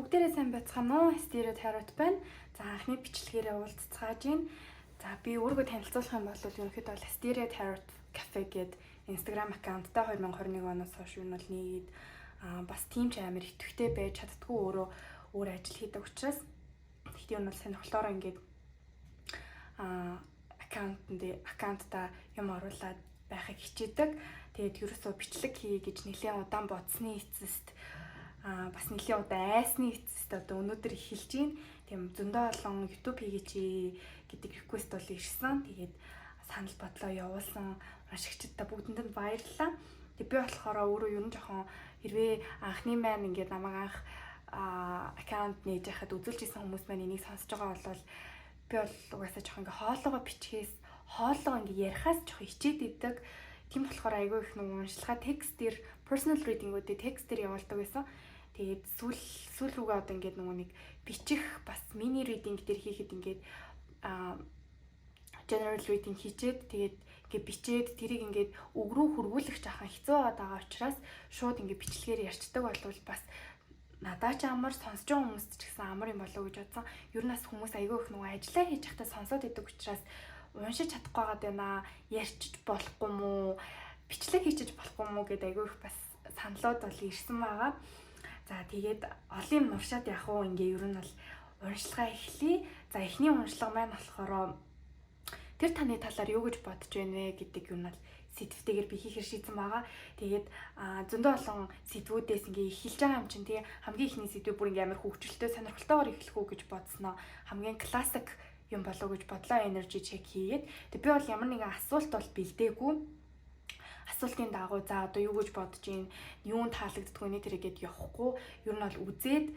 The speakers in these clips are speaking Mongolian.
бүгдээрээ сайн байцгаана уу? Стерео Tarot байна. За анхны бичлэгээрээ уулзцааж байна. За би өөрийгөө танилцуулах юм бол ерөнхийдөө бол Sтерео Tarot Cafe гэдэг Instagram аккаунттай 2021 оноос хойш юу нь бол нийгэд бас тийм ч амар идэвхтэй байж чаддгүй өөр ажил хийдэг учраас тэгтээ юу нь бол сонирхолоор ингээд аккаунтаа юм оруулаад байхыг хичээдэг. Тэгээд ерөөсөө бичлэг хийе гэж нэлээд удаан бодсны эцэст бас нэлээд удаа айсны эцэст одоо өнөөдөр эхэлж байна. Тийм зөндөө олон YouTube хийгээч гэдэг request бол ирсэн. Тэгээд санал бодлоо явуулсан уншигчдаа бүгдэнд нь баярлалаа. Тэг би болохоор өөрөө ер нь жоохон хэрвээ анхны маань ингээд намайг анх аккаунт нээж яхад үзүүлж исэн хүмүүс маань энийг сонсож байгаа бол би бол угаасаа жоохон ингээ хоолоогоо бичгээс хоолоо ингээ ярихаас жоохон хичээд идэг. Тийм болохоор айгүй их нэг уншилгаа текстээр personal reading-уудыг текстээр явуулдаг байсан. Тэгээд сүүл рүүгээ одоо ингээд нөгөө нэг бичих бас mini reading дээр хийхэд ингээд general reading хийчээд тэгээд ингээд бичээд тэрийг ингээд үг рүү хөрвүүлэх жаахан хэцүү байгаа учраас шууд ингээд бичлэгээр ярьцдаг болвол бас надаа ч амар сонсож байгаа хүмүүст ч гэсэн амар юм болов уу гэж бодсон. Ер нь бас хүмүүс айгүй их нөгөө ажиллаа хийж байхдаа сонсоод идэг учраас уншиж чадахгүй байгаа даа ярьчих болохгүй мүү бичлэг хийчих болохгүй мүү гэдэг айгүй их бас саналууд бол ирсэн байгаа. За тэгээд олон юм уншаад явах уу ингээ ер нь бол уншилгаа эхлэе. За эхний уншлага маань болохоор тэр таны талаар юу гэж бодож байна вэ гэдэг юм бол сэдвтэйгээр би хийхэр шийдсэн байгаа. Тэгээд зөндөө олон сэдвүүдээс ингээ эхэлж байгаа юм чинь тий хамгийн ихний сэдвүүд бүр ингээ амар хөвгчлөлтөө сонирхолтойгоор эхлэх үү гэж бодсноо хамгийн классик юм болов уу гэж бодлоо energy check хийгээд. Тэг би бол ямар нэгэн асуулт бол бэлдээгүй. Асуултын дагуу за одоо юу гэж бодож байна? Юунд таалагддгүй нэ тэргээд явахгүй. Ер нь бол үзээд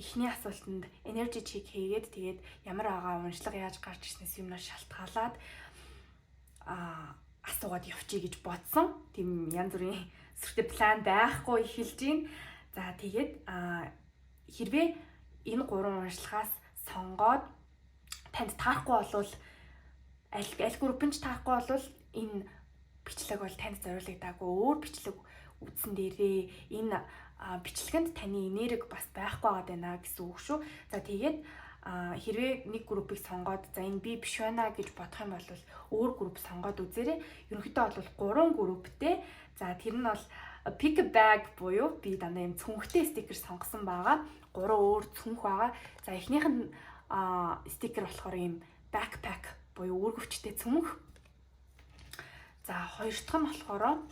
эхний асуултанд energy check хийгээд тэгээд ямар байгаа уншлага яаж гарч ирснээс юмнаас шалтгаалаад асуугаад явчих гэж бодсон. Тийм янз бүрийн сүртэй план байхгүй эхэлж байна. За тэгээд хэрвээ энэ гурван уншлагаас сонгоод танд таарахгүй болвол аль группын ч таарахгүй болвол энэ бичлэг бол танд зориулагдаагүй өөр бичлэг үзсэн дээрээ энэ бичлэгэнд таны энерги бас байхгүй байгаад байна гэсэн үг шүү. За тэгээд хэрвээ нэг группыг сонгоод за энэ би биш байна гэж бодох юм бол өөр групп сонгоод үзээрэй. Ерөнхийдөө бол 3 групптэй. За тэр нь бол pick a bag буюу би дандаа юм цүнхтэй стикер сонгосон байгаа. 3 өөр цүнх байгаа. За эхнийх нь стикер болохоор ийм backpack буюу өргөвчтэй цүнх. За хоёр дахь нь болохоор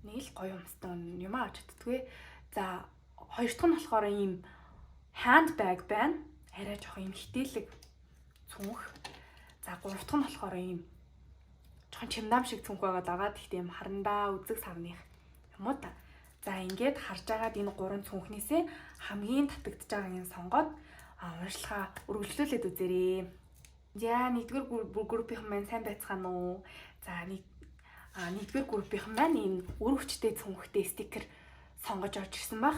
нэг л гоё юмстай юм авч чаддгүй. За хоёр дахь нь болохоор ийм handbag байна. Арай жоохон ийм хитээлэг цүнх. За гурав дахь нь болохоор ийм жоохон чимдам шиг цүнх байгаа. Гэхдээ ийм харандаа үзэг савных юм уу та. За ингээд харж агаад энэ гурван цүнхнээсээ хамгийн татагдж байгааг нь сонгоод уншилгаа үргэлжлүүлээд үзээрэй. За нэгдүгээр группийнхан маань сайн байцгаана уу? За нэгдүгээр группийнхан маань энэ өргөвчтэй цүнхтэй стикер сонгож орж ирсэн баг.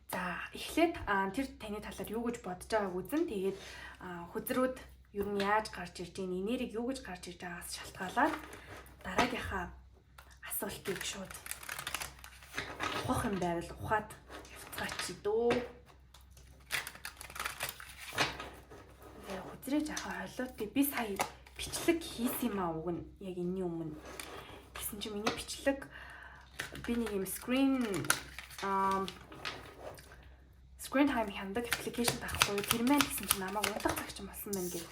За эхлээд тэр таны талаар юу гэж бодож байгааг үзэн. Тэгээд хүзрүүд ер нь яаж гарч ирж байна? Энерги юу гэж гарч ирж байгаагаас шалтгаалаад дараагийнхаа асуултыг шууд ухах юм байвал ухаад явцгаач дөө. Хүзрээ жаахан хойлоотой. Би сая бичлэг хийсэн юм уг нь яг энэний өмнө. Гэсэн чи миний бичлэг би нэг юм screen time хяндаг аппликейшн таахгүй. Тэр маань гэсэн чи намайг унтах цагч болсон байна гэж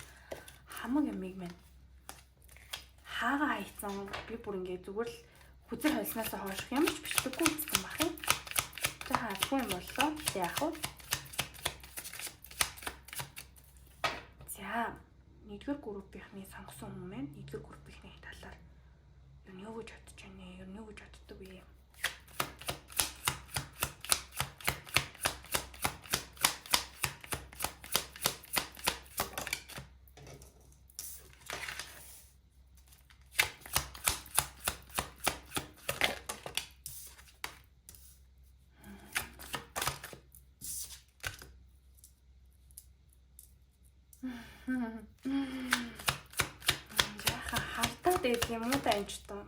хамаг юмыг маань хаагаа хайцсан. Би бүр ингээ зүгээр л хүзэр хойсноос хойш ямар ч бичлэггүй үзсэн бах юм. За хаалгүй юм боллоо. Тэгтээ яах вэ? За нэгдүгээр группийнхны сонгосон хүмүүс маань нэгдүгээр группийнхний талаар юу гэж бодож байна вэ? Юу гэж боддог вэ? Яха халтаад идэх юм уу та энэ ч тоо.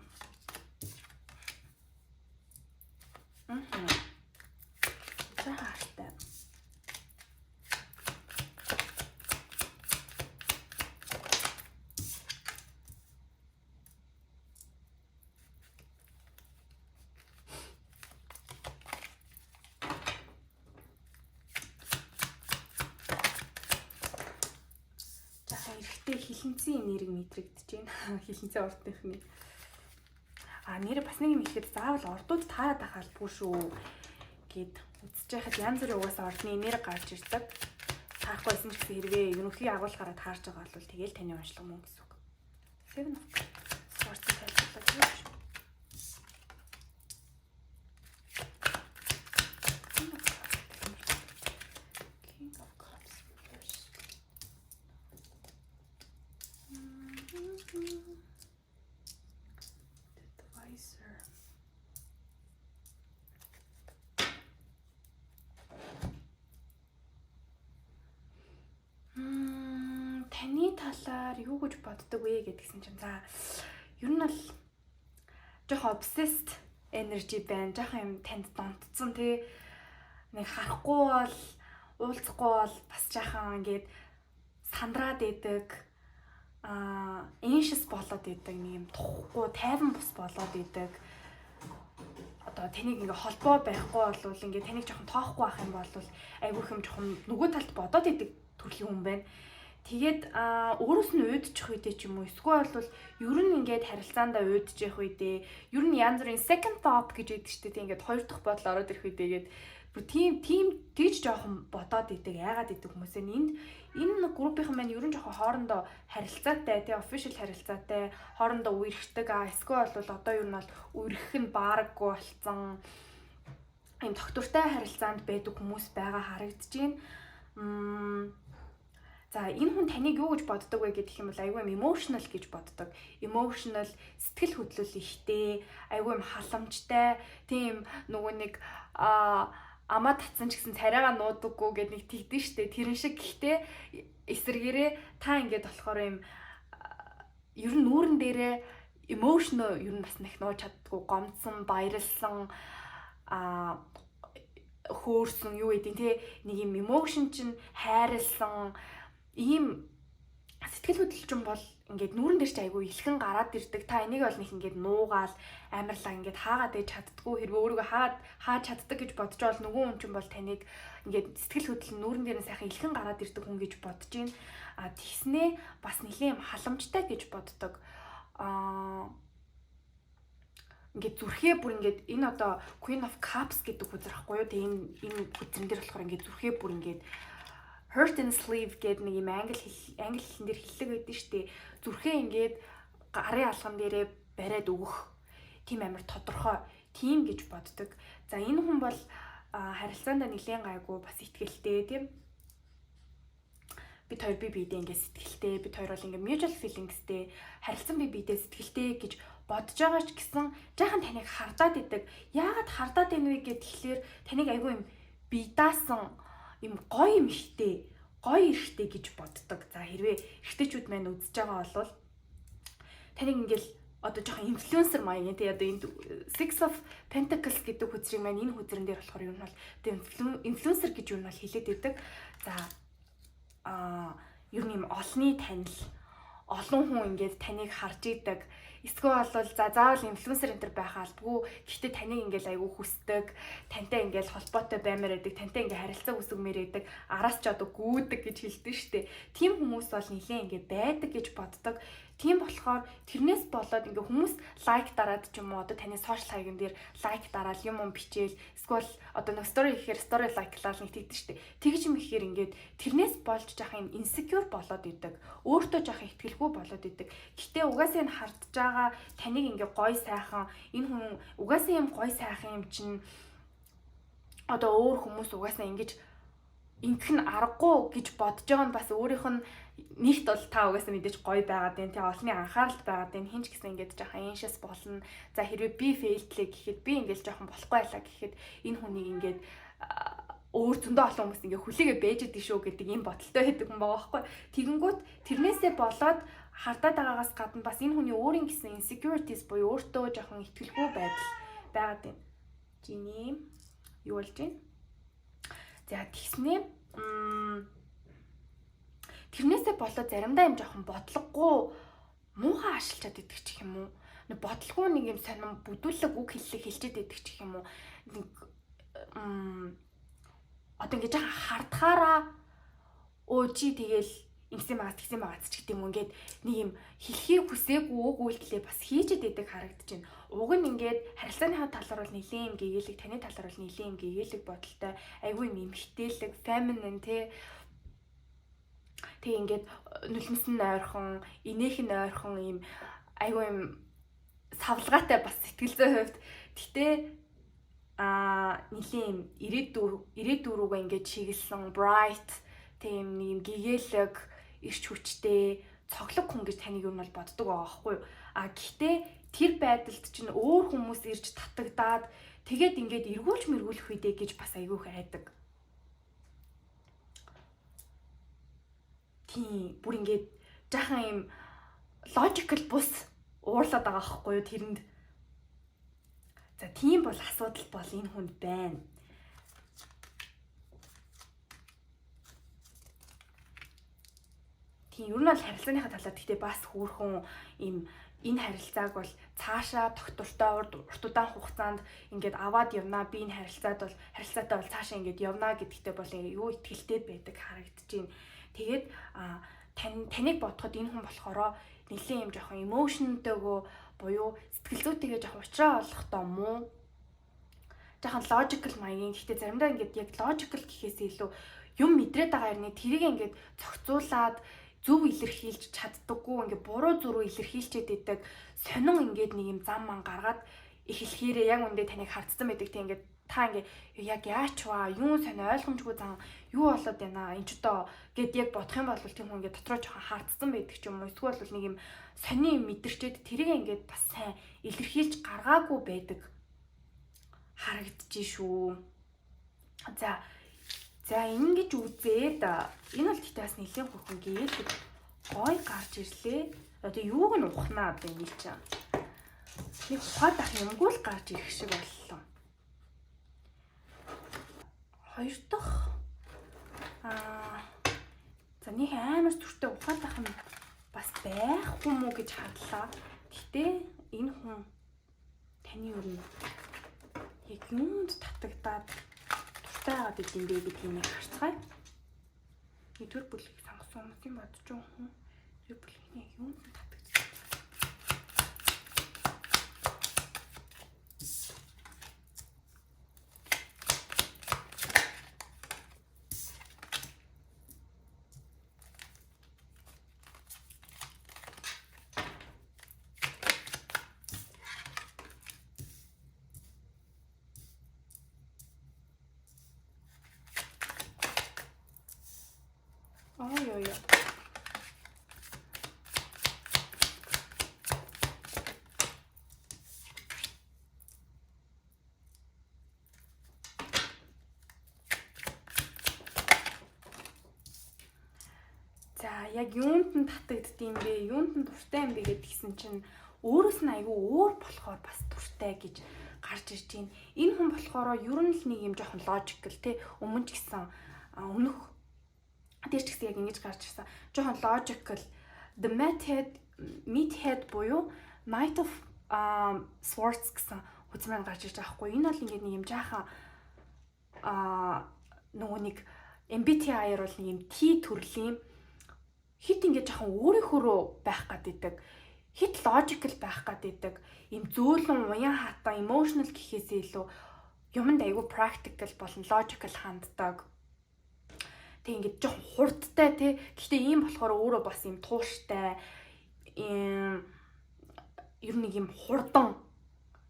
хилэнцэн нэрийг мэдрэгдэж байна. Хилэнцэн урдныхны. Нэр бас нэг юм ихэд заавал ордууд таарад ахаалгүй шүү гэд үзэж байхад янз бүрийн угаасаа ордны нэр гарч ирдэг. Таахгүй байсан ч гэсэн хэрвээ ерөнхий агуулгаараа таарж байгаа бол тэгэл таны уншлага мөн гэсэн үг. Seven of Swords хэлбэлээ. King of Cups first. The Advisor. Таны талаар юу гэж боддог вэ гэдгсэн чинь за ер нь бол жоохон obsessed energy байна. Жоохон юм танд донтцсон тий. Нэг харахгүй бол уулзахгүй бол бас жоохон ингээд сандраад идэг. Anxious болоод идэг, нэг юм тухгүй, тайван бус болоод идэг. Одоо таныг ингээ холбоо байхгүй болвол ингээ таныг жоохон тоохгүй байх юм бол айгүйх юм жоохон нөгөө талд бодоод идэг төрлийн хүн байна. Тэгээд өөрөөс нь уйдчих үедээ ч юм уу эсвэл бол ер нь ингээд харилцаандаа уйдчих явах үедээ ер нь янз бүрийн second thought гэж яддаг шүү дээ. Ингээд хоёр дахь бодол ороод ирэх үедээ бүр тийм тийж жоохон бодоод идэг, яагаад идэг хүмүүс энэ группийнхан маань ер нь жоохон хоорондоо харилцаатай, тий official харилцаатай, хоорондоо үерхдэг. Эсвэл бол одоо ер нь бол үерхэх нь баараггүй болцсон юм доктортай харилцаанд байдаг хүмүүс байгаа харагдаж байна. За энэ хүн таныг юу гэж боддог вэ гэдэг юм бол айгүй юм emotional гэж боддог. Emotional сэтгэл хөдлөл ихтэй, айгүй юм халамжтай, тийм нөгөө нэг амаа татсан ч гэсэн царайгаа нуудаггүй гэдэг нэг тэгдэн штэ. Тэрэн шиг гэхдээ эсэргээрээ та ингээд болохоор юм ер нь нүүрэн дээрээ emotional ер нь бас нэг нууж чаддгүй, гомдсон, баярлсан, хөөрсөн юу гэдэг те нэг юм emotion чинь хайрлсан ийм сэтгэл хөдлөлчин бол ингээд нүүрэн дээр ч айгүй илхэн гараад ирдэг. Та энийг бол нэг ингээд нуугаал амарлаа ингээд хаагаад ээж чаддггүй хэрвээ өөрийгөө хааж чаддаг гэж бодож бол нөгөө хүн чинь бол таныг ингээд сэтгэл хөдлөл нүүрэн дээр нь сайхан илхэн гараад ирдэг хүн гэж бодож байна. Тэгснээ бас нэлийн халамжтай гэж боддог. Ингээд зүрхээ бүр ингээд энэ одоо Queen of Cups гэдэг хүзэр ахгүй юу? Тэгээ энэ хүзрэн дээр болохоор ингээд зүрхээ бүр ингээд hurt and sleeve гэдэг нэг юм англи хэлэн дээр хэллэг байдаг шүү дээ. Зүрхээ ингээд гарын алган дээрээ бариад өгөх. Тийм амар тодорхой тийм гэж боддог. За энэ хүн бол харилцаанд нэлээд гайгүй бас ихтгэлтэй тийм. Бид хоёр бие биедээ ингээд сэтгэлтэй, бид хоёр бол ингээд mutual feelingsтэй, харилцан бие биедээ сэтгэлтэй гэж бодож байгаа ч гэсэн жаахан таныг хардаад идэг. Яагаад хардаад ийн вэ гэхээр таныг айгүй юм биедаасан юм гоё юм ихтэй, гоё ихтэй гэж боддог. За хэрвээ ихтэйчүүд маань үзэж байгаа бол таныг ингээл одоо жоохон инфлюенсер маяг тий одоо энэ Six of Pentacles гэдэг хүзрийг маань энэ хүзрэн дээр болохоор юм бол инфлюенсер гэж юм бол хэлээд байдаг. За ер нь юм олонний танил, олон хүн ингээд таныг харж идэг. Эсвэл бол за заавал инфлюенсер энэ төр байх албагүй. Гэхдээ таныг ингээл айгүй хүсдэг, тантай ингээл холбоотой баймаар байдаг, тантай ингээ харилцаа үсгмээр байдаг, араас ч одоо гүйдэг гэж хэлдэг штэ. Тим хүмүүс бол нэлээ ингээ байдаг гэж боддог. Тийм болохоор тэрнээс болоод ингээ хүмүүс лайк дараад ч юм уу одоо таны сошиал хаягн дээр лайк дараал юм бичээл эсвэл одоо нэг стори хийхээр стори лайклал нэг тэгдэж штэ. Тэгж юм ихээр ингээд тэрнээс болж жах юм инсекюр болоод идэг. Өөртөө жах ихтгэлгүй болоод идэг. Гэтэ угаасаа энэ хардж байгаа таныг ингээ гой сайхан энэ хүн угаасаа юм гой сайхан юм чинь одоо өөр хүмүүс угаасаа ингэж ингэх нь аргагүй гэж бодож байгаа нь бас өөрийнх нь нэгт бол та угаасаа мэдээж гоё байгаад байна. Тэ олонний анхааралд байгаад байна. Хинч гэсэн ингээд жоохон anxious болно. За хэрвээ би failдлээ гэхэд би ингээд жоохон болохгүй байлаа гэхэд энэ хүнийг ингээд өөр зөндөө олон хүмүүс ингээд хүлээгээ бэж идэг шүү гэдэг ийм бодолтой байдаг хүн байгаа байхгүй. Тэгэнгүүт тэрнээсээ болоод хардаад байгаагаас гадна бас энэ хүний өөрийн гэсэн insecurities буюу өөртөө жоохон итгэлгүй байдал байгаад байна. Жиний юу болж байна? За тэгснээ тэрнээсээ болоод заримдаа юм жоохон бодлогогүй муухай ашиглаад идэх ч юм уу. Нэг бодлогогүй нэг юм сонирм бүдүүлэг үг хэлчихэд идэх ч юм уу. Одоо ингэ жоохон хардахаараа өө чи тэгэл ингэсэн байгаац ч гэдэг юм ингээд нэг юм хэлхийг хүсээгүй үг үйлдэлээ бас хийчихэд идэг харагдаж байна. Уг нь ингээд харилцааныхаа талаар бол нэлийн юм гээйлэг, таны талаар бол нэлийн юм гээйлэг бодолтой, айгүй юм эмхтээлэг, feminine тэг ингээд нулимс нь ойрхон, инээх нь ойрхон юм айгүй юм савлгаатай бас сэтгэл зүйн хувьд. Гэтэ нэлийн юм ирээдүрүүгээ ингээд чиглэсэн bright тийм нэг юм гэгээлэг, ирч хүчтэй, цоглог хүн гэж таныг юу нь бол боддог байгаа байхгүй юу? Гэхдээ тэр байдалд чинь өөр хүмүүс ирж татагдаад тэгээд ингээд эргүүлж мэргүүлэх үедээ гэж бас айгүйх айдаг. Тийм бүр ингээд жаахан юм logical бус уурлаад байгаа байхгүй юу тэрэнд. За тийм бол асуудал бол энэ хүнд байна. Тийм ер нь бол харилцааныхаа талаар гэхдээ бас хөөрхөн юм энэ харилцааг бол цаашаа тогтвортой урт удаан хугацаанд ингээд аваад явна. Би энэ харилцаатай бол цаашаа ингээд явна гэдэгтээ бол юу итгэлтэй байдаг харагдаж байна. Тэгээд таныг бодоход энэ хүн болохоро нэлийн юм жоохон emotionтэйгөө буюу сэтгэл зүйтэйгээ жоохон уулзраа олохдоо муу. Жоохон logical маягийн. Гэхдээ заримдаа ингээд яг logical гэхээс илүү юм мэдрээд байгаа юм тэрийг ингээд зохицуулаад зөв илэрхийлж чаддаггүй ингээд буруу зуруу илэрхийлчихэд идэг сонин ингээд нэг юм зам ман гаргаад эхлэхээрээ яг үндэ таныг хардсан байдаг тийм ингээд та ингээд яг яач ваа юу сони ойлгомжгүй зам юу болоод байна энэ ч одоо гэд яг бодох юм бол тийм хүн ингээд дотроо жоохон хардсан байдаг ч юм уу эсвэл бол нэг юм сони юм мэдэрчээд тэрийг ингээд бас сайн илэрхийлж гаргаагүй байдаг харагдаж шүү. За ингэж үзээд энэ бол гэхдээ бас нэлийн хөрхөн гээдэг гой гарч ирлээ. Одоо юуг нь ухнаа одоо энэ чинь. Нэг ухаад ах юмгүй л гарч ирэх шиг боллоо. Хоёр дахь за нэг амар төртөө ухаад ах юм бас байхгүй мүү гэж хадлаа. Гэхдээ энэ хүн таны юу яг юунд татагдаад таагаад идэв бэ гэдгийг нэг харцгаая. Нэгдүгээр бүлгийг сонгосон юм бодож байгаа хүн. Тэр бүлгийн яг юунд татагдчих. Ой. За яг юунд нь татагддсан бэ? Юунд нь дуртай юм бэ гэдгийгсэн чинь өөрөөс нь айгүй өөр болохоор бас дуртай гэж гарч ирж байна. Энэ хүн болохоор ер нь л нэг юм жоохон logical тий өмнө ч гэсэн өмнөх тэр ч гэсэн яг ингэж гарч ирсэн. Жохон logical the meathead буюу Knight of Swords гэсэн хүчмэн гарч ирж байгаа хгүй. Энэ бол ингээд нэг юм жаахан нөгөө нэг MBTI-аар бол нэг юм T төрлийн хит ингээд жаахан өөрийнхөө байх гаддаг. Хит logical байх гаддаг. Им зөөлөн уян хатаа emotional гэхээс илүү юмд айгүй practical болон logical ханддаг. Тэг ингээд жоохон хурдтай тий. Гэхдээ ийм болохоор өөрөө бас юм тууштай ер нь нэг юм хурдан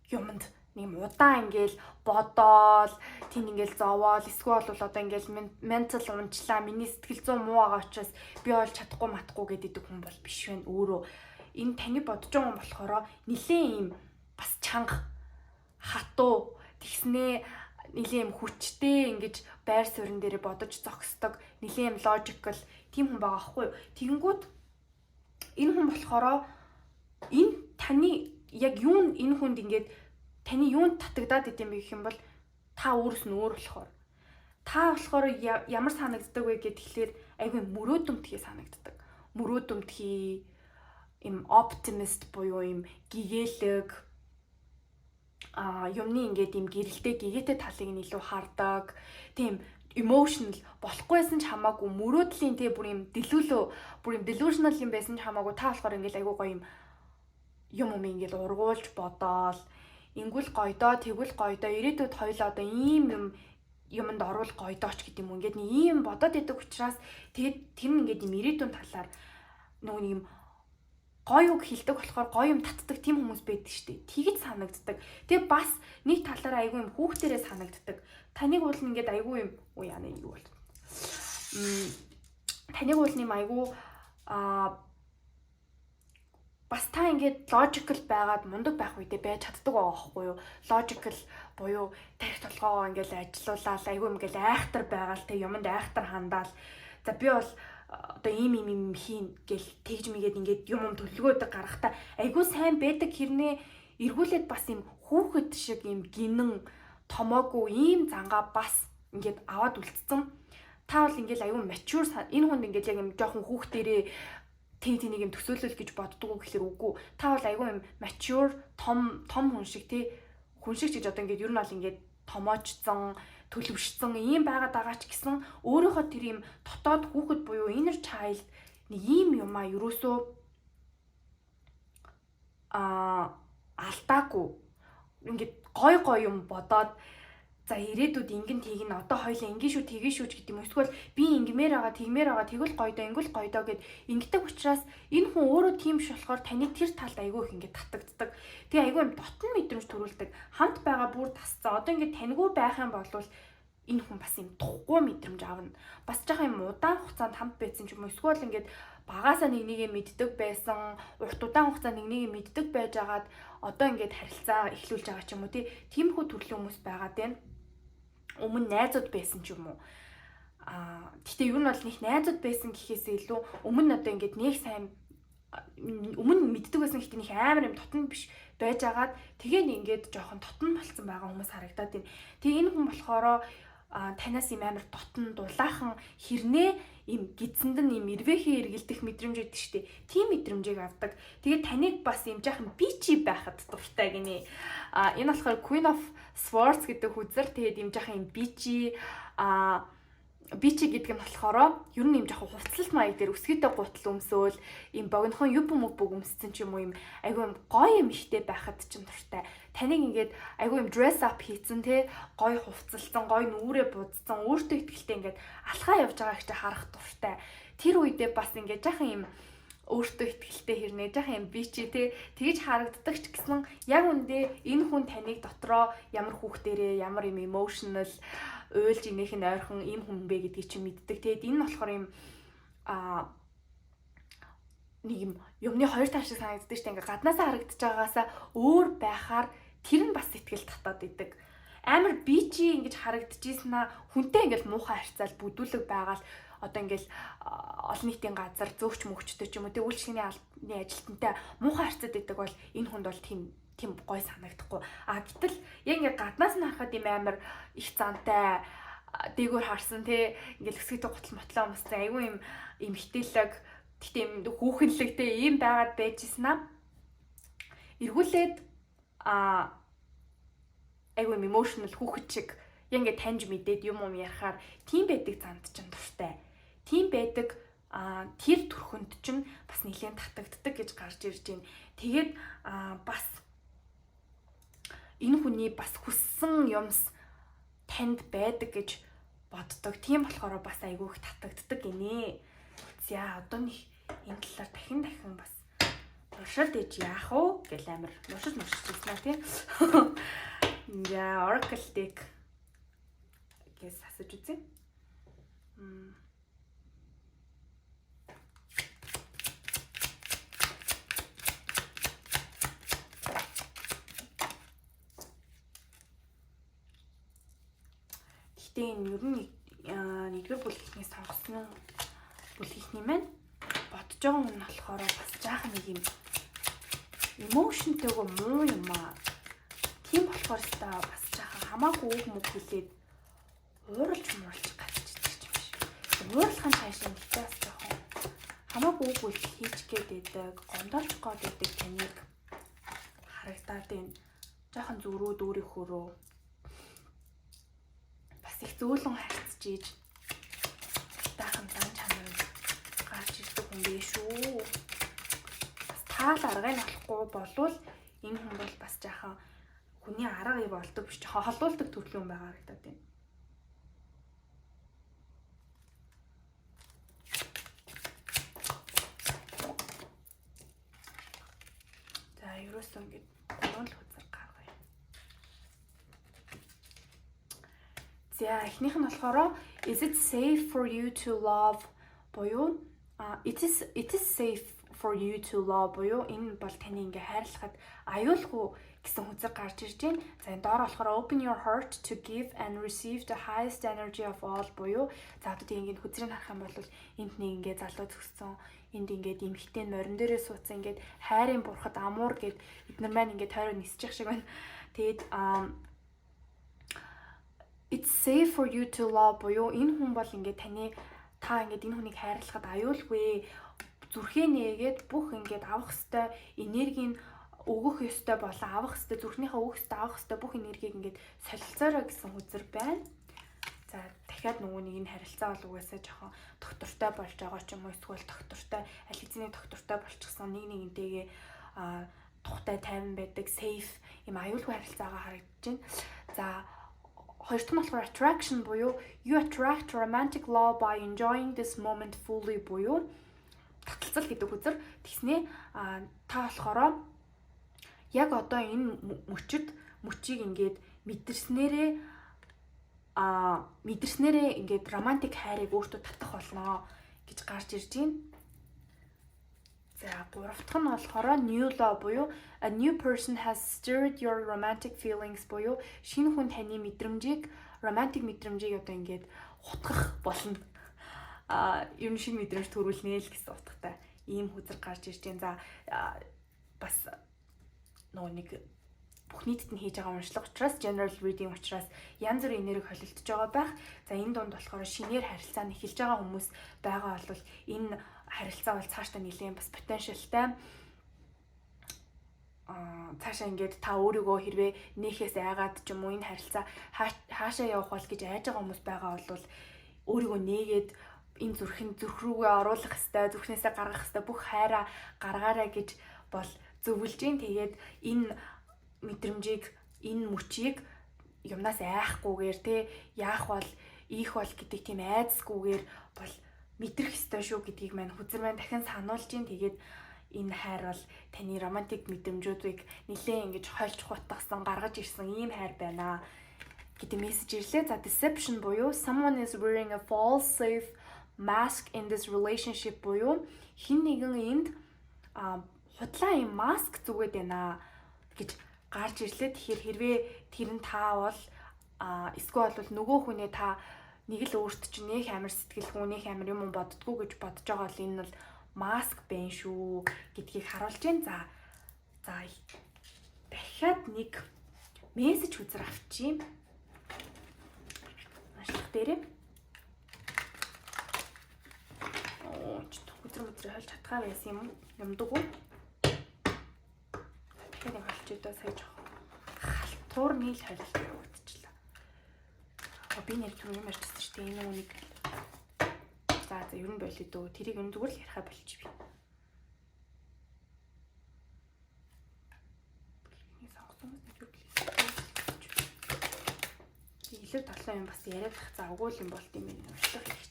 юмд нэг юм удаан ингээл бодоол тийм ингээл зовоол эсвэл бол одоо ингээл ментал унчлаа миний сэтгэл зүйн муу байгаа учраас би олж чадахгүй матахгүй гэдэг хүн бол биш вэ өөрөө. Энэ таны бодож байгаа юм болохоор нилээн юм бас чанга хатуу тэгснээ нилээн юм хүчтэй ингэж байр суурин дээр бодож зогсдог нилээн logical тийм хүн байгаа байхгүй юу. Тэгэнгүүт энэ хүн болохоор энэ таны яг юу энэ хүнд ингэж таны юунд татагдаад идэм бэ гэх юм бол та өөрөөс нь өөр болохоор та болохоор ямар санагддаг вэ гэхэлэр айгүй мөрөөдөмтгий санагддаг. Мөрөөдөмтгий им optimist буюу им гэгээлэг юмны ингээд юм гэрэлтэй гэгээтэй талыг нь илүү хардаг. Тийм emotional болохгүйсэн ч хамаагүй мөрөөдлийн тий бүр юм delusional юм байсан ч хамаагүй та болохоор ингээл айгуу гоё юм ингээл ургуулж бодоол ингүүл гойдоо тэгвэл гойдоо ирээдүйд хоёлоо одоо ийм юмд орвол гойдооч гэдэг юм. Ингээд нэг ийм бодоод идэг учраас тэгээд тэр нь ингээд юм ирээдүйн талаар нөгөө нэг юм гоё үг хэлдэг болохоор гоё юм татдаг тийм хүмүүс байдаг шүү дээ. Тэгж санагддаг. Тэгээ бас нэг талаараа айгүй юм хүүхдэрээ санагддаг. Таныг уул ингээд айгүй юм яана юу бол. Таныг уул нэм айгүй бас та ингээд logical байгаад мундаг байх үедээ байж чаддаг байгаа байхгүй юу? Logical буюу тарих толгоо ингээд ажиллуулаад айгүй ингээд айхтар байгаал тэг юмд айхтар хандаал. За би бол одоо ийм хийн гэл тэгж мэгээд ингээд юм төлөвлөгөөд гаргахтаа айгүй сайн байдаг хэрнээ эргүүлээд бас юм хүүхэд шиг юм гинэн томоогүй ийм зангаа бас ингээд аваад үлдсэн. Та бол ингээд айгүй mature энэ хүнд ингээд яг юм жоохон хүүхдэрээ тэнийг юм төсөөлөл гэж боддгоо гэхэлэр үгүй. Та бол айгүй юм mature том хүн шиг тий хүн шиг гэж одоо ингээд ер нь бол ингээд томоочсон төлөвшсөн ийм байгаад байгаа ч гэсэн өөрийнхөө тэр юм дотоод хүүхэд буюу inner child нэг ийм юмаа ерөөсөө алдаагүй ингээд гой юм бодоод за ирээдүйд ингэн тийг нь одоо хоёлаа ингэ шүү тэгээ шүү гэдэг юм. Эсвэл би ингэмээр байгаа тэгвэл гойдоо ингүүл гойдоо гэд ингэдэг учраас энэ хүн өөрөө тийм ш болохоор таны тэр талд айгүй их ингээд татагддаг. Тэгээ айгүй юм дотн мэдрэмж төрүүлдэг. Хамт байгаа бүр тасцаа. Одоо ингээд таньгүй байх юм бол энэ хүн бас юм тухгүй мэдрэмж аавна. Бас жоохон юм удаан хугацаанд хамт байсан ч юм уу. Эсвэл ингээд багаасаа нэг мэддэг байсан, урт удаан хугацаанд нэг мэддэг байж агаад одоо ингээд харилцаа эхлүүлж байгаа ч юм уу тиймэрхүү төрлийн хүмүүс байгаад байна. Өмнө найзууд байсан ч юм уу. Гэхдээ ер нь бол нэг найзууд байсан гэхээсээ илүү өмнө одоо ингээд нэг сайн өмнө мэддэг байсан гэхдээ нэг амар юм дотн биш байж агаад тэгээд ингээд жоохон дотн болцсон байгаа хүмүүс харагдаад байна. Тэгээ энэ хүн болохоор танаас юм амар дотн дулаахан хэрнээ им гидсэнд нь им ирвэхээ эргэлдэх мэдрэмж өгдөг шүү дээ. Тийм мэдрэмжийг авдаг. Тэгээд таныг бас юм жаахан бичи байхад дуртай гинэ. Энэ болохоор Queen of Swords гэдэг хүзэр. Тэгээд юм жаахан юм бичи гэдэг нь болохоор ер нь юм жаахан хувцлалт маяг дээр өсгийтэй гутал өмсөөл юм богинохон юб өмссөн ч юм уу юм айгүй юм гоё юм ихтэй байхад ч дуртай. Таныг ингээд айгүй юм dress up хийцэн те гоё хувцалсан, гоё нүрээ будсан, өөртөө ихтэй ингээд алхаа явж байгаа гэж харах дуртай. Тэр үедээ бас ингээд жаахан юм өөртөө ихтэй хэрнээ жаахан юм бичи те тэгж харагддаг ч гэсэн яг үндэ энэ хүн таныг дотроо ямар хүүхдэрээ ямар юм emotional уйлж инех нь ойрхон ийм хүн бэ гэдгийг чи мэддэг. Тэгээд энэ болохоор юм нэг юм юмны хоёр тал шиг санагддаг шүү дээ. Ингээ гаднаасаа харагдаж байгаагаасаа өөр байхаар тэр нь бас сэтгэл татаад идэг. Амар бичи ингэж харагдчихсэн аа хүнтэй ингээл муухай харьцаал бүдүүлэг байгаал одоо ингээл олон нийтийн газар зөөгч мөгчтэй ч юм уу тэг үйлчлэгний албаны ажилтнтай муухай харьцаад идэг бол энэ хүнд бол тийм гой санагдахгүй. Гэтэл яг ингээ гаднаас нь харахад юм амар их зантай дээгүүр харсан те ингээл өсгийтэй гутал мотлоо өмссөн айгүй юм хитэлэг тэгтээ юм хүүхэнлэгтэй ийм байгаад байжсэн аа. Эргүүлээд айгүй emotional хүүхэд шиг яг ингээ таньж мэдээд юм ярахаар тийм байдаг занд ч дуртай. Тийм байдаг тэр төрхөнд чинь бас нэлээд татагддаг гэж гарч ирж байна. Тэгээд бас энэ хүний бас хүссэн юмс танд байдаг гэж боддог. Тийм болохоор бас айгүй их татагддаг гинэ. За одоо нэг энэ талаар дахин бас туршилт ээж яах вэ гэл амир нушиж хэлснэ тий. За Oracle deck гэж асууж үзье. Гэтэ энэ ер нь нэгдүгээр бүлгийнхнээс сонгосон бүлгийнхний маань бодож байгаа юм нь болохоор бас жаахан нэг юм emotionтэйгөө муу юм аа. Тийм болохоор бас жаахан хамаагүй үг мөг хэлээд ууралж гарч идэх юм шиг. Уурлахын цаашаа гэхдээ бас жоохон хамаагүй үг хийж гээд байдаг, гомдолж гоод байдаг таныг харагдаад байна. Жаахан зүрүүд өөрийнхөөрөө бас их зөөлөн харьцаж гарч иж таахан зан чанар гарч ирдэг хүн биш үү. Бас таал аргыг олохгүй болвол энэ хүн бол бас жаахан хүний арга ив болдог биш холдуулдаг төрлийн хүн байгаа гэдэг юм. За ерөөсөө ингэж гурван л үзэр гаргая. За эхнийх нь болохоор is it safe for you to love буюу it is safe for you to love буюу энэ бол таны ингээ хайрлахад аюулгүй гэсэн хүзэг гарч ирж байна. За энэ доор болохоор open your heart to give and receive the highest energy of all буюу за одоо тийм ингээ хүзрийг харах юм бол энд нэг ингээ залуу зөксөн энд ингээд эмхтэй морин дээрээ суудсан ингээд хайрын бурхад амуур гэд эднэр маань ингээд тойроо нисчих шиг байна. Тэгээд it's safe for you to love буюу энэ хүн бол ингээд та ингээд энэ хүнийг хайрлахад аюулгүй зүрхээ нээгээд бүх ингээд авах ёстой энергийг өгөх ёстой болон авах ёстой зүрхнийхээ өгөх ёстой авах ёстой бүх энергийг ингээд солилцоорой гэсэн хүзэр байна. За дахиад нөгөө нэг энэ харилцаа бол угаасаа жоохон доктортой болж байгаа ч юм уу эсвэл доктортой аль хэзээ доктортой болчихсон нэг нэгнтэйгээ тухтай тайван байдаг safe юм аюулгүй харилцаагаа харагдаж байна. За хоёр дахь нь болохоор attraction буюу you attract romantic love by enjoying this moment fully буюу таталцал гэдэг үзэр тэгснээ та болохоор яг одоо энэ мөчийг ингээд мэдэрснээрээ ингээд романтик хайрыг өөртөө татах болно гэж гарч ирж байна. За гурав дахь нь болохоор new love буюу a new person has stirred your romantic feelings буюу шинэ хүн таны мэдрэмжийг романтик мэдрэмжийг одоо ингээд хутгах болно. Ер нь шинэ мэдрэмж төрүүлнэ л гэсэн утгатай ийм хүзэр гарч ирж байна. За бас нөгөө нэг бүх нийтэд нь хийж байгаа уншлага учраас general reading учраас янз бүрийн энерги холилдож байгаа байх. За энэ донд болохоор шинээр харилцаа нь эхэлж байгаа хүмүүс байгаа бол энэ харилцаа бол цаашдаа нэлээд бас potentialтай цаашаа ингээд та өөрийгөө хэрвээ нээхээс айгаад ч юм уу энэ харилцаа хаашаа явах бол гэж айж байгаа хүмүүс байгаа бол өөрийгөө нээгээд энэ зүрх рүүгээ оруулах хэвээр зүрхнээсээ гаргах хэвээр бүх хайраа гаргаарай гэж бол зөвлөж гин. Тэгээд энэ мэдрэмжийг энэ мөчийг юмнаас айхгүйгээр те яах бол ийх бол гэдэг тийм айдсгүйгээр бол мэдрэх ёстой шүү гэдгийг маань хүзэр маань дахин сануулж гин. Тэгээд энэ хайр бол таны романтик мэдрэмжүүдийг нэлээд ингэж хольж хутгасан гаргаж ирсэн ийм хайр байна гэдэг мессеж ирлээ. За deception буюу someone is wearing a false safe mask in this relationship буюу хин нэгэн энд худлаа юм маск зүгээд байна гэж гарч ирлээ. Тэгэхээр хэрвээ тэр нь та бол эсвэл бол нөгөө хүнээ та нэг л өөрт чинь нэг амар сэтгэл хүнийх амар юм боддгоо гэж бодож байгаа бол энэ бол маск байна шүү гэдгийг харуулж байна. За дахиад нэг мессеж үзэр авчим. Ашлах дээрээ. Үзэр холж чадхаа байсан юм юмдаг уу? Тэгэхээр нэг холж идөө сая жоох халтуур нийл холилт өгдчихлээ. Би нэр түр юм ярьчихсан шүү дээ. Энэ үнийг за ер нь болоо дөө. Тэрийг энэ зүгээр л ярихаа болчих би. Бүлгийн сонгосон юм юу гэлээ. Илүү толгой юм бас яриад ах завгүй юм болт юм байна. Уншлах их.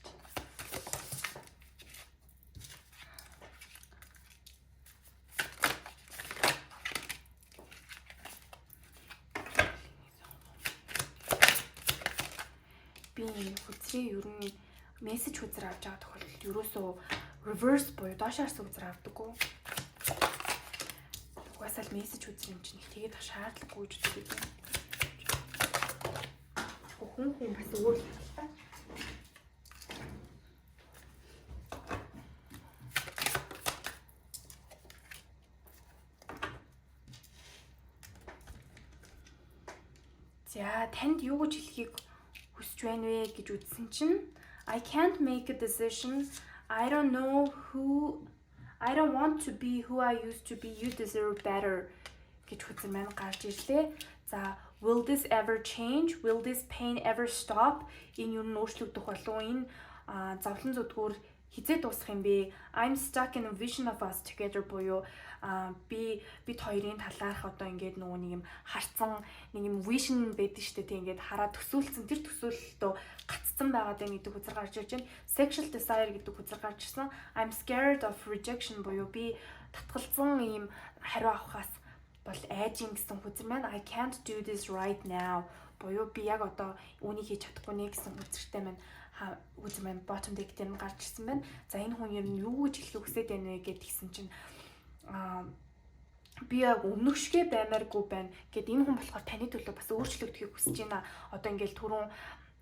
Хүзрээ ер нь мессеж хүзэр авч байгаа тохиолдолд ерөөсөө reverse буюу доошоос хүзэр авдаггүй. Угаасаа л мессеж хүзэр юм чинь их тэгээд шаардлагагүй гэж үздэг юм. Хүн бас өөр л байна. За танд юу гэж хэлхийг хүсэж байна вэ гэж үзсэн чинь I can't make a decision. I don't want to be who I used to be. You deserve better гэж хүзэр маань гарч ирлээ. За Will this ever change? Will this pain ever stop? Энэ юу н өөрчлөгдөх болов уу? Энэ зовлон зүдгүүр хизээ дуусах юм бэ? I'm stuck in a vision of us together буюу бид хоёрын талаарх одоо ингээд нөгөө нэг юм харцсан нэг юм vision байдаг шүү дээ. Тэг ингээд хараа төсөөлцөн тэр төсөөлөлтөө гаццсан байгаад байна гэдэг үзэр гарч ирж байна. Sexual desire гэдэг үзэр гарч ирсэн. I'm scared of rejection буюу би татгалзсан юм хариу авахаас бол айжин гэсэн хүзэр маань I can't do this right now буюу би яг одоо үүнийг хийж чадахгүй нэ гэсэн хүзэртэй маань үзэр маань bottom deck дээр нь гарч ирсэн байна. За энэ хүн юм юу гэж хэлэх хүсэж байна вэ гэдгийгсэн чинь би яг өмнөх шигэ баймааргүй байна гэд энэ хүн болохоор таны төлөө бас өөрчлөгдөхийг хүсэж байна. Одоо ингээл түрүүн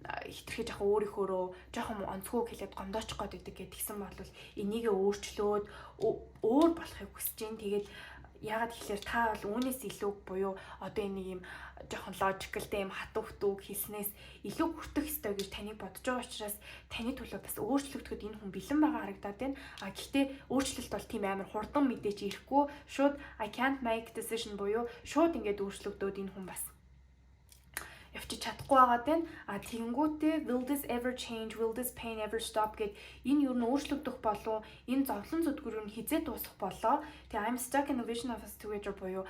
хитрхэж яхаа өөрийнхөөрөө жоохон онцгой хэлээд гомдоочих гээд байдаг гэдгийгсэн бол энийгээ өөрчлөөд өөр болохыг хүсэж байна. Тэгээд ягаад гэхээр та бол үүнээс илүү буюу одоо энэ юм жоохон логикалтай юм хатуу хөтөөг хийснээс илүү хүртэх ёстой гэж таныг бодож байгаа учраас таны төлөө бас өөрчлөгдөхөд энэ хүн бэлэн байгаа харагдаад байна. Гэхдээ өөрчлөлт бол тийм амар хурдан мэдээж ирэхгүй шууд I can't make decision буюу шууд ингээд өөрчлөгдөөд энэ хүн бас явчих чадахгүй байгаа тань. Тэгэнгүүтээ will this ever change, will this pain ever stop гэд энэ юу н өөрчлөгдөх болов энэ зовлон зүдгүүр нь хизээ дуусах болоо. Тэгээ I'm stuck in a vision of us together буюу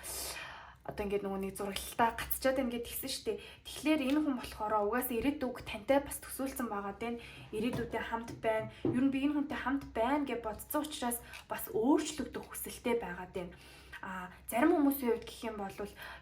одоо ингээд нөгөө нэг зураглалтаа гацчаад байна гэд хэлсэн шүү дээ. Тэгэхээр энэ хүн болохоор угаасаа ирээдүг тантай бас төсөөлсөн байгаа тань. Ирээдүйдээ хамт байна. Ер нь би энэ хүнтэй хамт байна гэж бодсон учраас бас өөрчлөгдөх хүсэлтэй байгаа тань. Зарим хүмүүсийн хувьд гэх юм бол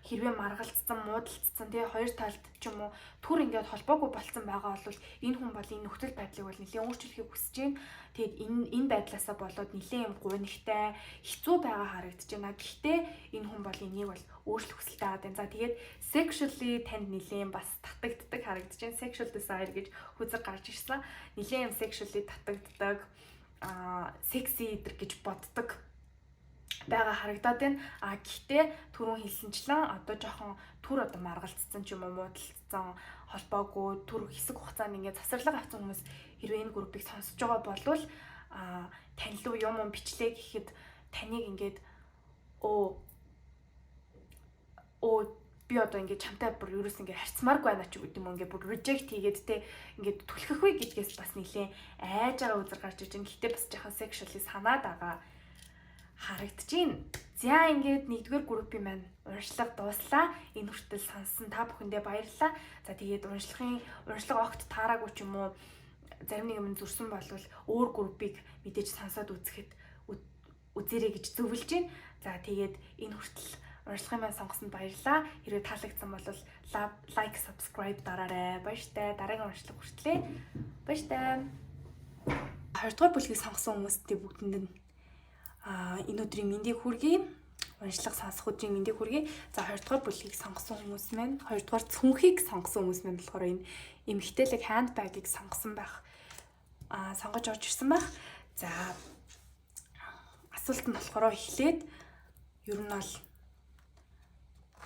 хэрвээ маргалцсан, муудалцсан тий хоёр талд ч юм уу түр ингээд холбоогүй болцсон байгаа бол энэ хүн бол энэ нөхцөл байдлыг бол нэлээд өөрчлөхийг хүсэж байна. Тэгээд энэ байдлаасаа болоод нэлээд юм гунигтай, хэцүү байгаа харагдаж байна. Гэхдээ энэ хүн бол энийг бол өөрчлөх хүсэлтэй байгаа юм. За тэгээд sexually танд нэлээд бас татагддаг харагдаж байна. Sexual desire гэж хүзэг гарч ирсэн. Нэлээд юм sexually татагддаг, sexy гэж боддог байгаа харагдаад байна. Гэхдээ түрүүн хэлсэнчлэн одоо жоохон түр одоо маргалцсан ч юм уу муудалцсан холбоогүй түр хэсэг хугацаанд ингээд засварлага авсан хүмүүс хэрвээ энэ группыг сонсож байгаа болвол тань руу юм бичлээ гэхэд таныг ингээд би одоо ингээд чамтай бүр ерөөс ингээд харьцмааргүй байна ч гэдэг юм ингээд бүр reject хийгээд те ингээд түлхэх вэ гэдгээс бас нэлээ айж байгаа үзэр гарч иж байна. Гэхдээ бас жоохон sexually санаад байгаа харагдаж байна. За ингээд нэгдүгээр группийн маань уншлага дууслаа. Энэ хүртэл сонссон та бүхэндээ баярлалаа. За тэгээд уншлага огт таараагүй ч юм уу зарим нэг юм зурсан болвол өөр группийг мэдээж сонсоод үзэхэд үзээрэй гэж зөвлөж байна. За тэгээд энэ хүртэл уншлагын маань сонгосонд баярлалаа. Хэрвээ таалагдсан бол лайк, subscribe дараарай. Баяртай. Дараагийн уншлага хүртлээ. Баяртай. 2 дугаар бүлгийг сонгосон хүмүүстээ бүгдэнд нь энэ өдрийн мэндийг хүргэе. Уншлага сонсох өдрийн мэндийг хүргэе. За 2 дугаар бүлгийг сонгосон хүмүүс маань 2 дугаар цүнхийг сонгосон хүмүүс маань болохоор энэ эмгтээлэг handbag-ыг сонгосон байх. Сонгож орж ирсэн байх. За асуулт нь болохоор эхлээд ер нь бол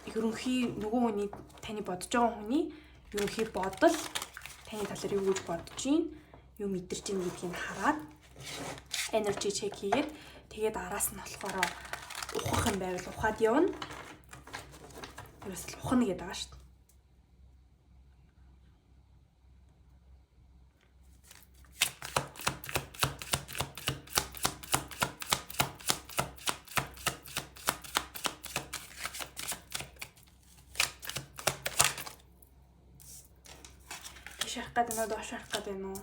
ерөнхий нөгөө хүний таны бодож байгаа хүний ерөнхий бодол таны талаар юу гэж бодож байна, юу мэдэрч байна гэдгийг хараад energy check хийгээд тэгээд араас нь болохоор ухах юм байвал ухаад явна. Ерөөс л ухна гэдэг байгаа шүү дээ. Шарах гэдэг нь доош шарах гэдэг нь үү?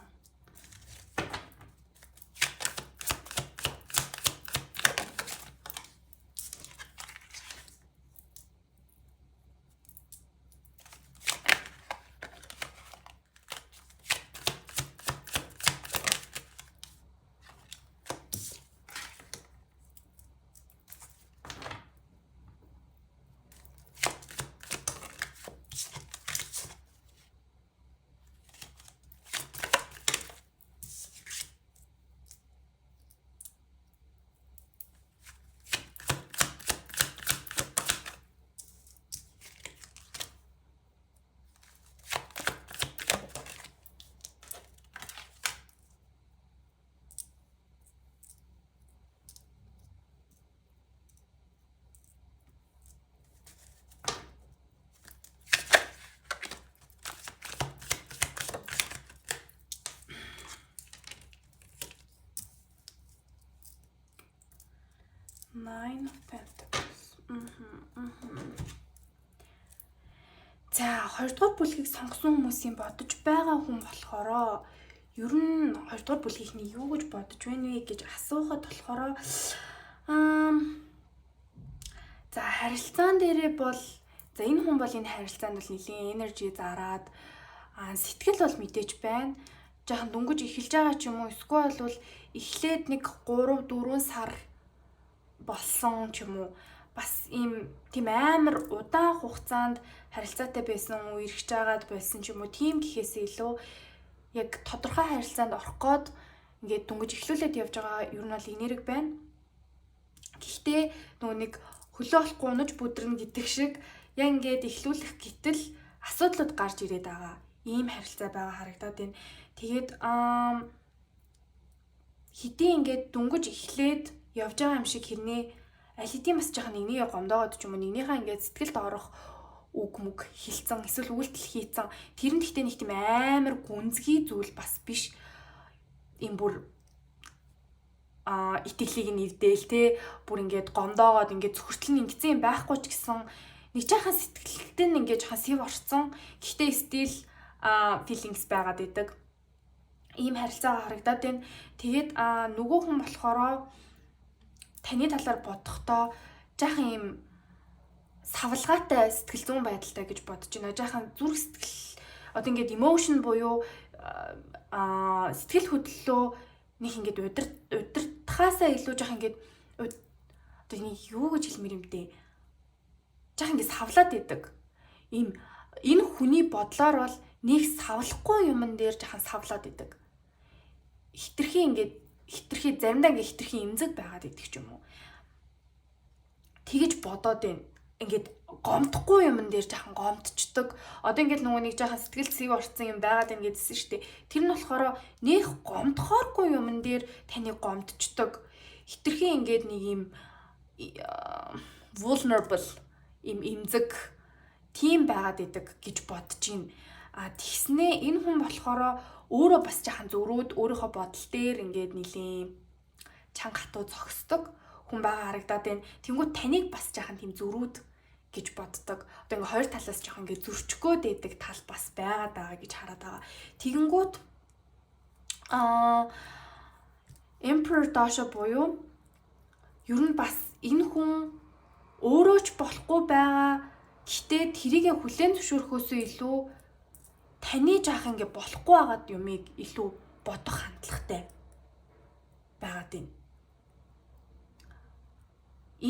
Nine of Pentacles. За, хоёрдугаар бүлгийг сонгосон хүмүүсийн бодож байгаа хүн болохоро ер нь хоёрдугаар бүлгийнхний юу гэж бодож байна вэ гэж асуухад болохоро за, харилцаан дээрээ бол за энэ хүн бол энэ харилцаанд бол нэлийн энержи зараад сэтгэл бол мэдээж байна. Жаахан дөнгөж эхэлж байгаа ч юм уу, эсвэл бол эхлээд нэг 3-4 сар болсон ч юм уу, бас тийм амар удаан хугацаанд харилцаатай байсан үерхэж агаад байсан ч юм уу, тийм гэхээсээ илүү яг тодорхой харилцаанд орох гээд ингээд дөнгөж эхлүүлээд явж байгаа ер нь бол энерги байна. Гэхдээ нөгөө нэг хөлөө олохгүй унаж бүдрэн гэдэг шиг яг ингээд эхлүүлэх гэтэл асуудлууд гарч ирээд байгаа. Ийм харилцаа байгаа харагдаад байна. Тэгээд хэдий ингээд дөнгөж эхлээд явж байгаа юм шиг хэрнээ аль хэдийн бас жоохон нэгнийгээ гомдоогоод ч юм уу, нэгнийхээ ингээд сэтгэлд орох үг мүг хилцэн, эсвэл үйлдэл хийцэн, тэр нь гэхдээ нэг тийм амар гүнзгий зүйл бас биш. Им бүр итгэлийг нэвдээл те, бүр ингээд гомдоогоод ингээд зөвхөртөл нь ингэсэн юм байхгүй ч гэсэн нэг жаахан сэтгэлд нь ингээд жаахан сэв орцсон. Гэхдээ стил feelings байгаад идэг. Ийм харилцаа харагдаад байна. Тэгээд нөгөө хүн болохоро таны талаар бодохдоо жаахан ийм савлгаатай сэтгэл зүйн байдалтай гэж бодож байна. Жаахан зүрх сэтгэл одоо ингээд emotion буюу сэтгэл хөдлөлөө нэг ингээд удирдахаасаа илүү жаахан ингээд одоо нэг юу гэж хэлмээр юм бэ? Жаахан ингээд савлаад идэг. Энэ хүний бодлоор бол нэг савлахгүй юмн дээр жаахан савлаад идэг. Хитрхи заримдаа ингээд хитрхи эмзэг байгаад идэг ч юм уу. Тэгэж бодоод байна. Ингээд гомдохгүй юмн дээр жаахан гомдчихдаг. Одоо ингээд нөгөө нэг жаахан сэтгэл зүйн орцсон юм байгаад байна гэдсэн шүү дээ. Тэр нь болохоор нэх гомдохооргүй юмн дээр таны гомдчихдаг. Хитрхи ингээд нэг юм vulnerable эмзэг тийм байгаад идэг гэж бодож байна. Тэгснээ энэ хүн болохоор өөрөө бас жаахан зөрүүд өөрийнхөө бодол дээр ингээд нилийн чанга хатуу зогсдог хүн байгаа харагдаад байна. Тэнгүүд таныг бас жаахан тийм зөрүүд гэж боддог. Одоо ингээд хоёр талаас жаахан ингээд зөрчихгөө дэдэг тал бас байгаад байгаа гэж хараад байгаа. Тэгэнгүүт Emperor Dasha буюу ер нь бас энэ хүн өөрөө ч болохгүй байгаа. Гэтэ тэрийг хүлээн зөвшөөрөхөөсөө илүү таны жаахан ингээд болохгүй байгаад юмыг илүү бодох хандлагатай байгаад байна.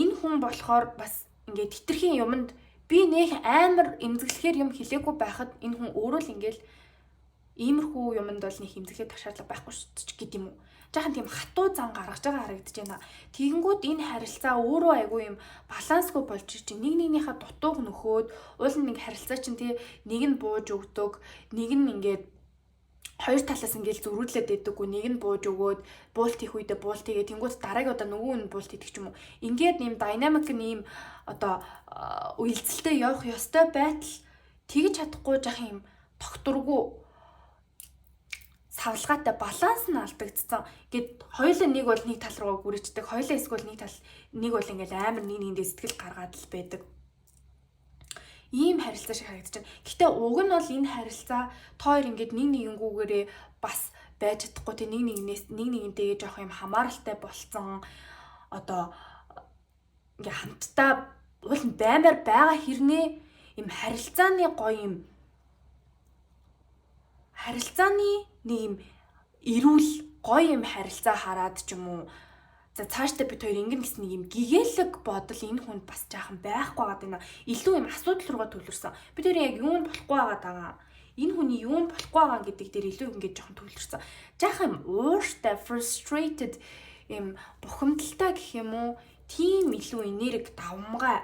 Энэ хүн болохоор бас ингээд хитрхийн юмд би нэх амар эмзэглэхээр юм хэлээгүй байхад энэ хүн өөрөө л ингээд иймэрхүү юмд бол нэг эмзэглэх шаардлага байхгүй шүү дээ гэдэг юм уу. Жаахан тийм хатуу зан гаргаж байгаа харагдаж байна. Тэгэнгүүт энэ харилцаа өөрөө айгүй юм балансгүй болж ирж байна. Нэг нэгнийхээ дутууг нөхөөд уул нэг харилцаа чинь тий нэг нь бууж өгдөг, нэг нь ингээд хоёр талаас ингээд зөрүүлээд байдаггүй, нэг нь бууж өгөөд буулт хийх үедээ буулт хийгээ тэнгуут дараагийн удаа нөгөө нь буулт хийдэг ч юм уу. Ингээд нэм динамик нэм одоо үйлцэлтэй явах ёстой байтал тэгж чадахгүй жах юм тогтургүй савлгаатай баланс нь алдагдсан. Гэт хоёулаа нэг бол нэг тал руугаа гүрийчдэг, хоёулаа эсвэл нэг бол ингээд амар нэг нэгэндээ сэтгэл гаргаад л байдаг. Ийм харилцаа шиг харагдаж байна. Гэтэ уг нь бол энэ харилцаа тоор ингээд нэг нэгэнгүүгээрээ бас байж чадахгүй те нэг нэгнтэйгээ жоох юм хамааралтай болцсон. Одоо ингээд хамтдаа уул нь баймаар байгаа хэрнээ юм харилцааны гоё юм харилцааны нэг юм эрүүл гоё юм харилцаа хараад ч юм уу. За цаашдаа бид хоёр ингэн гэсэн нэг юм гэгээлэг бодол энэ хүнд бас жаахан байхгүй байгаа даа. Илүү юм асуудал руугаа төвлөрсөн. Бид хоёр яг юунд болохгүй байгаа. Энэ хүний юунд болохгүй байгаа гэдэг дээр илүү ингэж жаахан төвлөрсөн. Жаахан ууртай, frustrated юм бухимдалтай гэх юм уу? Тийм илүү энерги давмгай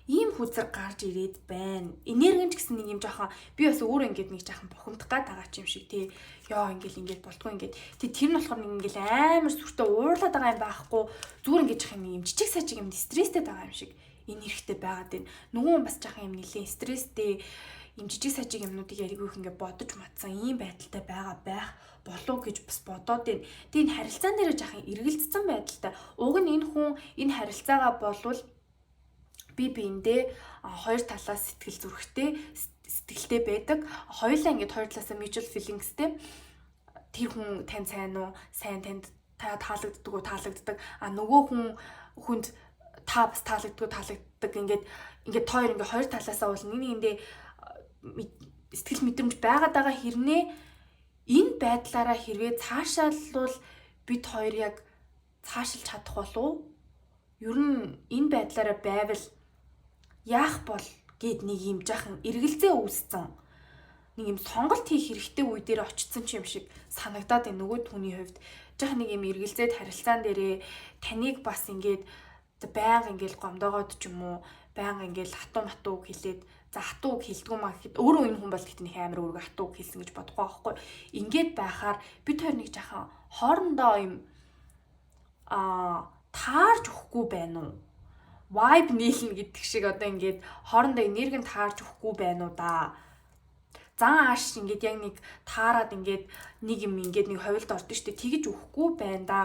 ийм хүзэр гарч ирээд байна. Энерги ч гэсэн нэг юм жоохон би бас өөрөө ингээд нэг жоохон бухимдах гад байгаа ч юм шиг тий. Яа ингээд болдгоо ингээд. Тэр нь болохоор нэг ингээд амар сүртэй уурлаад байгаа юм байхгүй. Зүгээр ингээд жоохон юм жижиг сажиг юм стресстэй байгаа юм шиг энэ хэрэгтэй байгаад байна. Нөгөө бас жоохон юм нэлийн стресстэй юм жижиг сажиг юмнуудыг яриаг их ингээд бодож матсан ийм байдалтай байх болов гэж бас бодоод байна. Тэгээ энэ харилцаан дээр жаахан эргэлцсэн байдалтай. Уг нь энэ хүн энэ харилцаагаа болвол би биэндээ хоёр талаас сэтгэлтэй байдаг. Хоёулаа ингээд хоёр талаасаа mutual feelingsтэй. Тэр хүн тань сайн уу? Сайн танд таалагддаг уу? Таалагддаг. Нөгөө хүнд та бас таалагддаг. Ингээд тоор ингээд хоёр талаасаа бол нэгэндээ сэтгэл мэдрэмж байгаад байгаа хэрнээ энэ байдлаараа хэрвээ цаашаалвал бид хоёр яг цаашилж чадах болов? Ер нь энэ байдлаараа байвал яах бол гэд нэг юм жахан эргэлзээ үүссэн. Нэг юм сонголт хийх хэрэгтэй үе дээр очсон ч юм шиг санагдаад байна нөгөө түүний хувьд. Жахан нэг юм эргэлзээд харилцаан дээрээ таныг бас ингээд байнга ингээд гомдоогоод ч юм уу байнга ингээд хатуу хэлээд за хатуу хэлдэггүй маа гэхэд өөрөө энэ хүн бол гэтний амар өөргө хатуу хэлсэн гэж бодохгүй байхгүй. Ингээд байхаар бид хоёр нэг жахан хоорондоо юм таарж өгөхгүй байна уу? Vibe нийлнэ гэдэг шиг одоо ингээд хоорондоо энерги таарж өгөхгүй байна уу да. Зан ааш ингээд яг нэг таарад ингээд нэг юм ингээд нэг ховилд ордог штэ тэгэж өгөхгүй байна да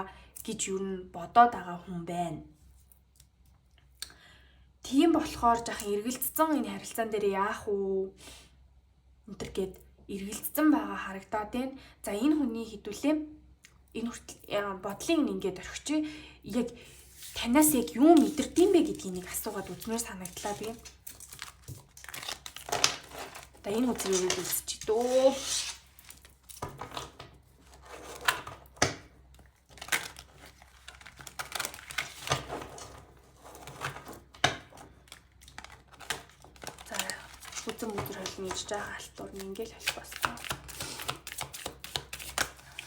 гэж юу н бодоод байгаа хүн байна. Тийм болохоор жахан эргэлцсэн энэ харилцаан дээр яах вэ? Өнтер гээд эргэлцсэн байгаа харагдаад байна. За энэ хүний хэдүүлээ энэ бодлын ингээд орхич яг танаас яг юу мэдэрдэм бэ гэдгийг нэг асуугаад үзмээр санагдлаа би. За энэ үзлээрээ үзчих дөө. Үзэн бүдэр холны иж байгаа алтуур нь ингээл холих болсон.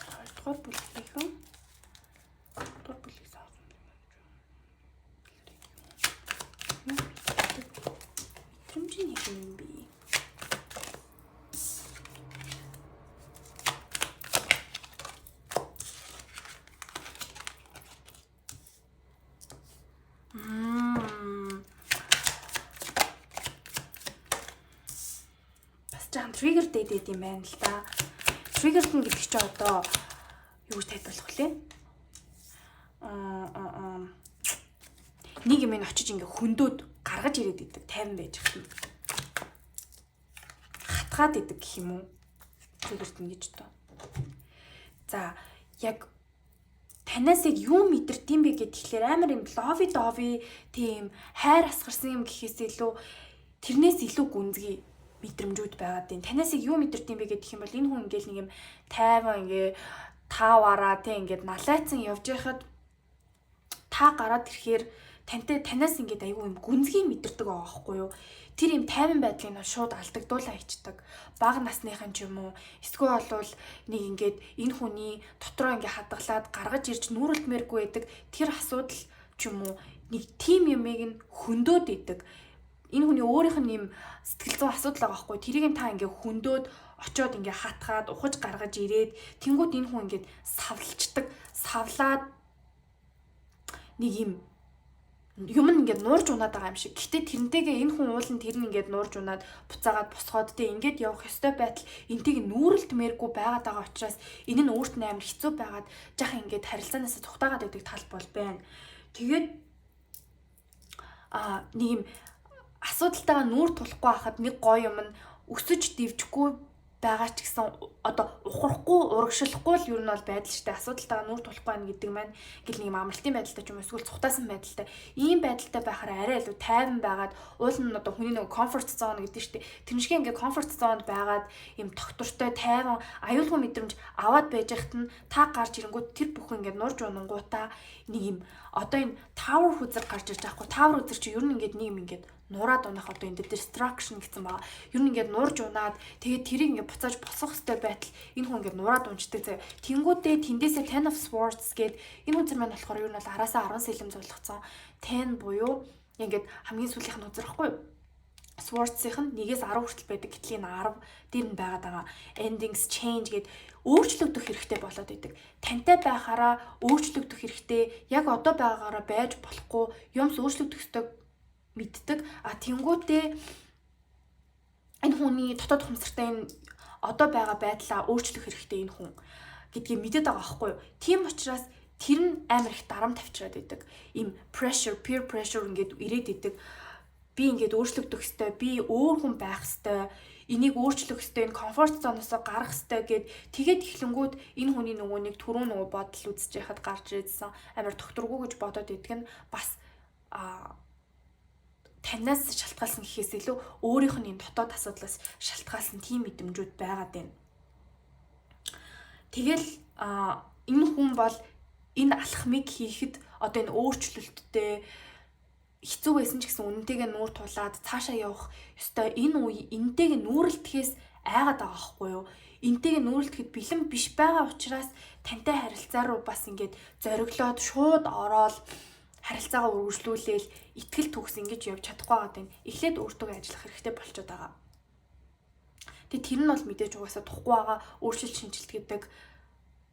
Хоёрдугаар бүлгийн дурд бүлийг саасан. Чимчний юм би. Trigger date юм байна л да. Trigger гэдэг чинь одоо юу гэж тайлбарлах вэ? Нэг юм ин очиж ингээ хөндөд гаргаж ирээд идэг, тайван байж хат. Хатгаад идэг гэх юм уу? Trigger гэж одоо. За, яг танаас яг юу мэдэрдэм бэ гэхээр амар юм lovey-dovey тийм хайр асгарсан юм гэхээс илүү тэрнээс илүү гүнзгий мэдрэмжүүд байгаад байна. Танаас юу мэдэрдэм бэ гэх юм бол энэ хүн ингээл нэг юм тайван ингээ тааваараа тий ингээд налайцсан явж байхад та гараад ирэхээр танаас ингээд айгүй юм гүнзгий мэдэрдэг байгаа байхгүй юу? Тэр юм тайван байдлыг нь шууд алдагдуулаа ичдэг. Бага насныхан ч юм уу эсвэл болвол нэг ингээд энэ хүний дотроо ингээ хадгалаад гаргаж ирж нүүрэлтмээргүй байдаг тэр асуудал ч юм уу нэг тим юмыг нь хөндөд идэг. Энэ хүний өөрийнх нь юм сэтгэл зүйн асуудал байгаа байхгүй. Тэрийг та ингээ хөндөд очиод ингээ хатгаад ухаж гаргаж ирээд тэнгууд энэ хүн ингээ савлцдаг. Савлаад нэг юм ингээ нуурж унаад байгаа юм шиг. Гэтэ тэрнтэйгээ энэ хүн уулын тэр нь ингээ нуурж унаад буцаагаад босгоод тэ ингээд явах ёстой байтал энтэйг нүүрэлтмээргүй байгаад байгаа учраас энэ нь өөрт нь амар хэцүү байгаад жаахан ингээ харилцаанаас тухтаагаад байдаг тал бол байна. Тэгээд нэг юм асуудалтайгаа нүүр тулахгүй хахад нэг гоё юм нь өсөж дивжихгүй байгаа ч гэсэн одоо ухрахгүй урагшлахгүй л юу нь бол байдал штэ асуудалтайгаа нүүр тулахгүй байна гэдэг маань гэл нэг юм амралтын байдалтай ч юм эсвэл цухтаасан байдалтай ийм байдалтай байхаар арай илүү тайван байгаад уул нь одоо хүний нэг comfort zone гэдэг штэ тэр шиг ингээ comfort zone байгаад юм тогтвортой тайван аюулгүй мэдрэмж аваад байж хат нь та гарч ирэнгүүт тэр бүхэн ингээ нурж унангуудаа нэг юм одоо энэ tower хүзэр гарч ирж байхгүй tower хүзэр чи ер нь ингээ нэг юм ингээ нураад унах одоо энэ destruction гэсэн байгаа. Ер нь ингээд нурж унаад тэгээд тэрийг ингээд буцааж босгох хэрэгтэй байтал энэ хүн ингээд нураад унждаг заяа. Тэнгүүдээ тэндээсээ Ten of Swords гээд энэ хүн зэрэг маань болохоор ер нь бол араасаа 10 сэлэм зулгацсан. Ten буюу ингээд хамгийн сүүлийнх нь үзэр байхгүй юу? Swords-ийн 1-ээс 10 хүртэл байдаг. Гэтэл энэ 10 дээр нь байгаад байгаа. Endings change гээд өөрчлөгдөх хэрэгтэй болоод идэг. Тантай байхаараа өөрчлөгдөх хэрэгтэй. Яг одоо байгаагаараа байж болохгүй юмс өөрчлөгдөх ёстой мэддэг. Тэнгүүтээ энэ хүний дотоод ухамсартай энэ одоо байгаа байдлаа өөрчлөх хэрэгтэй энэ хүн гэдгийг мэдээд байгаа байхгүй юу. Тийм учраас тэр нь амар их дарамт тавьчраад идэг. Им pressure, peer pressure ингээд ирээд идэг. Би ингээд өөрчлөгдөх ёстой, би өөр хүн байх ёстой, энийг өөрчлөх ёстой, энэ комфорт зоноосоо гарах ёстой гэд тэгээд эхлэнгүүд энэ хүний нөгөө нэг түрүү нөгөө бодол үзэж яхад гарч ирсэн амар докторгүй гэж бодоод идэх нь бас танаас шалтгаалсан гэхээс илүү өөрийнх нь энэ дотоод асуудлаас шалтгаалсан тийм мэдрэмжүүд байгаад байна. Тэгэл энэ хүн бол энэ алхмыг хийхэд одоо энэ өөрчлөлттэй хэцүү байсан ч гэсэн үнэнтэйгээ нүүр тулаад цаашаа явах ёстой. Энэ үе энтэйгээ нүүрэлтэхээс айгаад байгаа байхгүй юу? Энтэйгээ нүүрэлтэхэд бэлэн биш байгаа учраас тантай харилцаа руу бас ингээд зориглоод шууд ороод харилцаагаа үргэлжлүүлээл итгэл төгс ингэж явж чадахгүй байгаа юм. Эхлээд өөртөө ажиллах хэрэгтэй болчиход байгаа. Тэгээ тэр нь бол мэдээж угаасаа тухгүй байгаа өөрчлөлт шинжилт гэдэг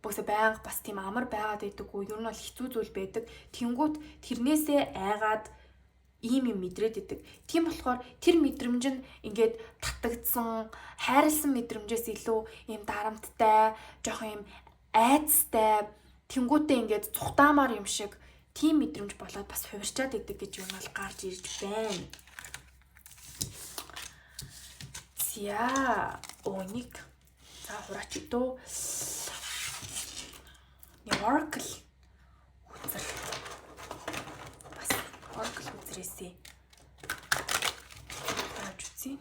бүгсээ байнга бас тийм амар байгаад байдаггүй. Ер нь бол хэцүү зүйл байдаг. Тэнгүүт тэрнээсээ айгаад ийм юм мэдрээд идэг. Тийм болохоор тэр мэдрэмж нь ингээд татагдсан, хайрлсан мэдрэмжээс илүү ийм дарамттай, жоохон ийм айцтай, тэнгүүтээ ингээд цухтаамаар юм шиг тийм мэдрэмж болоод бас хувирчаад идэг гэж юм бол гарч ирж байна. За, өнийг за хураач дөө. Oracle үзэр. Бас Oracle үзрээсээ. Тааж үзье.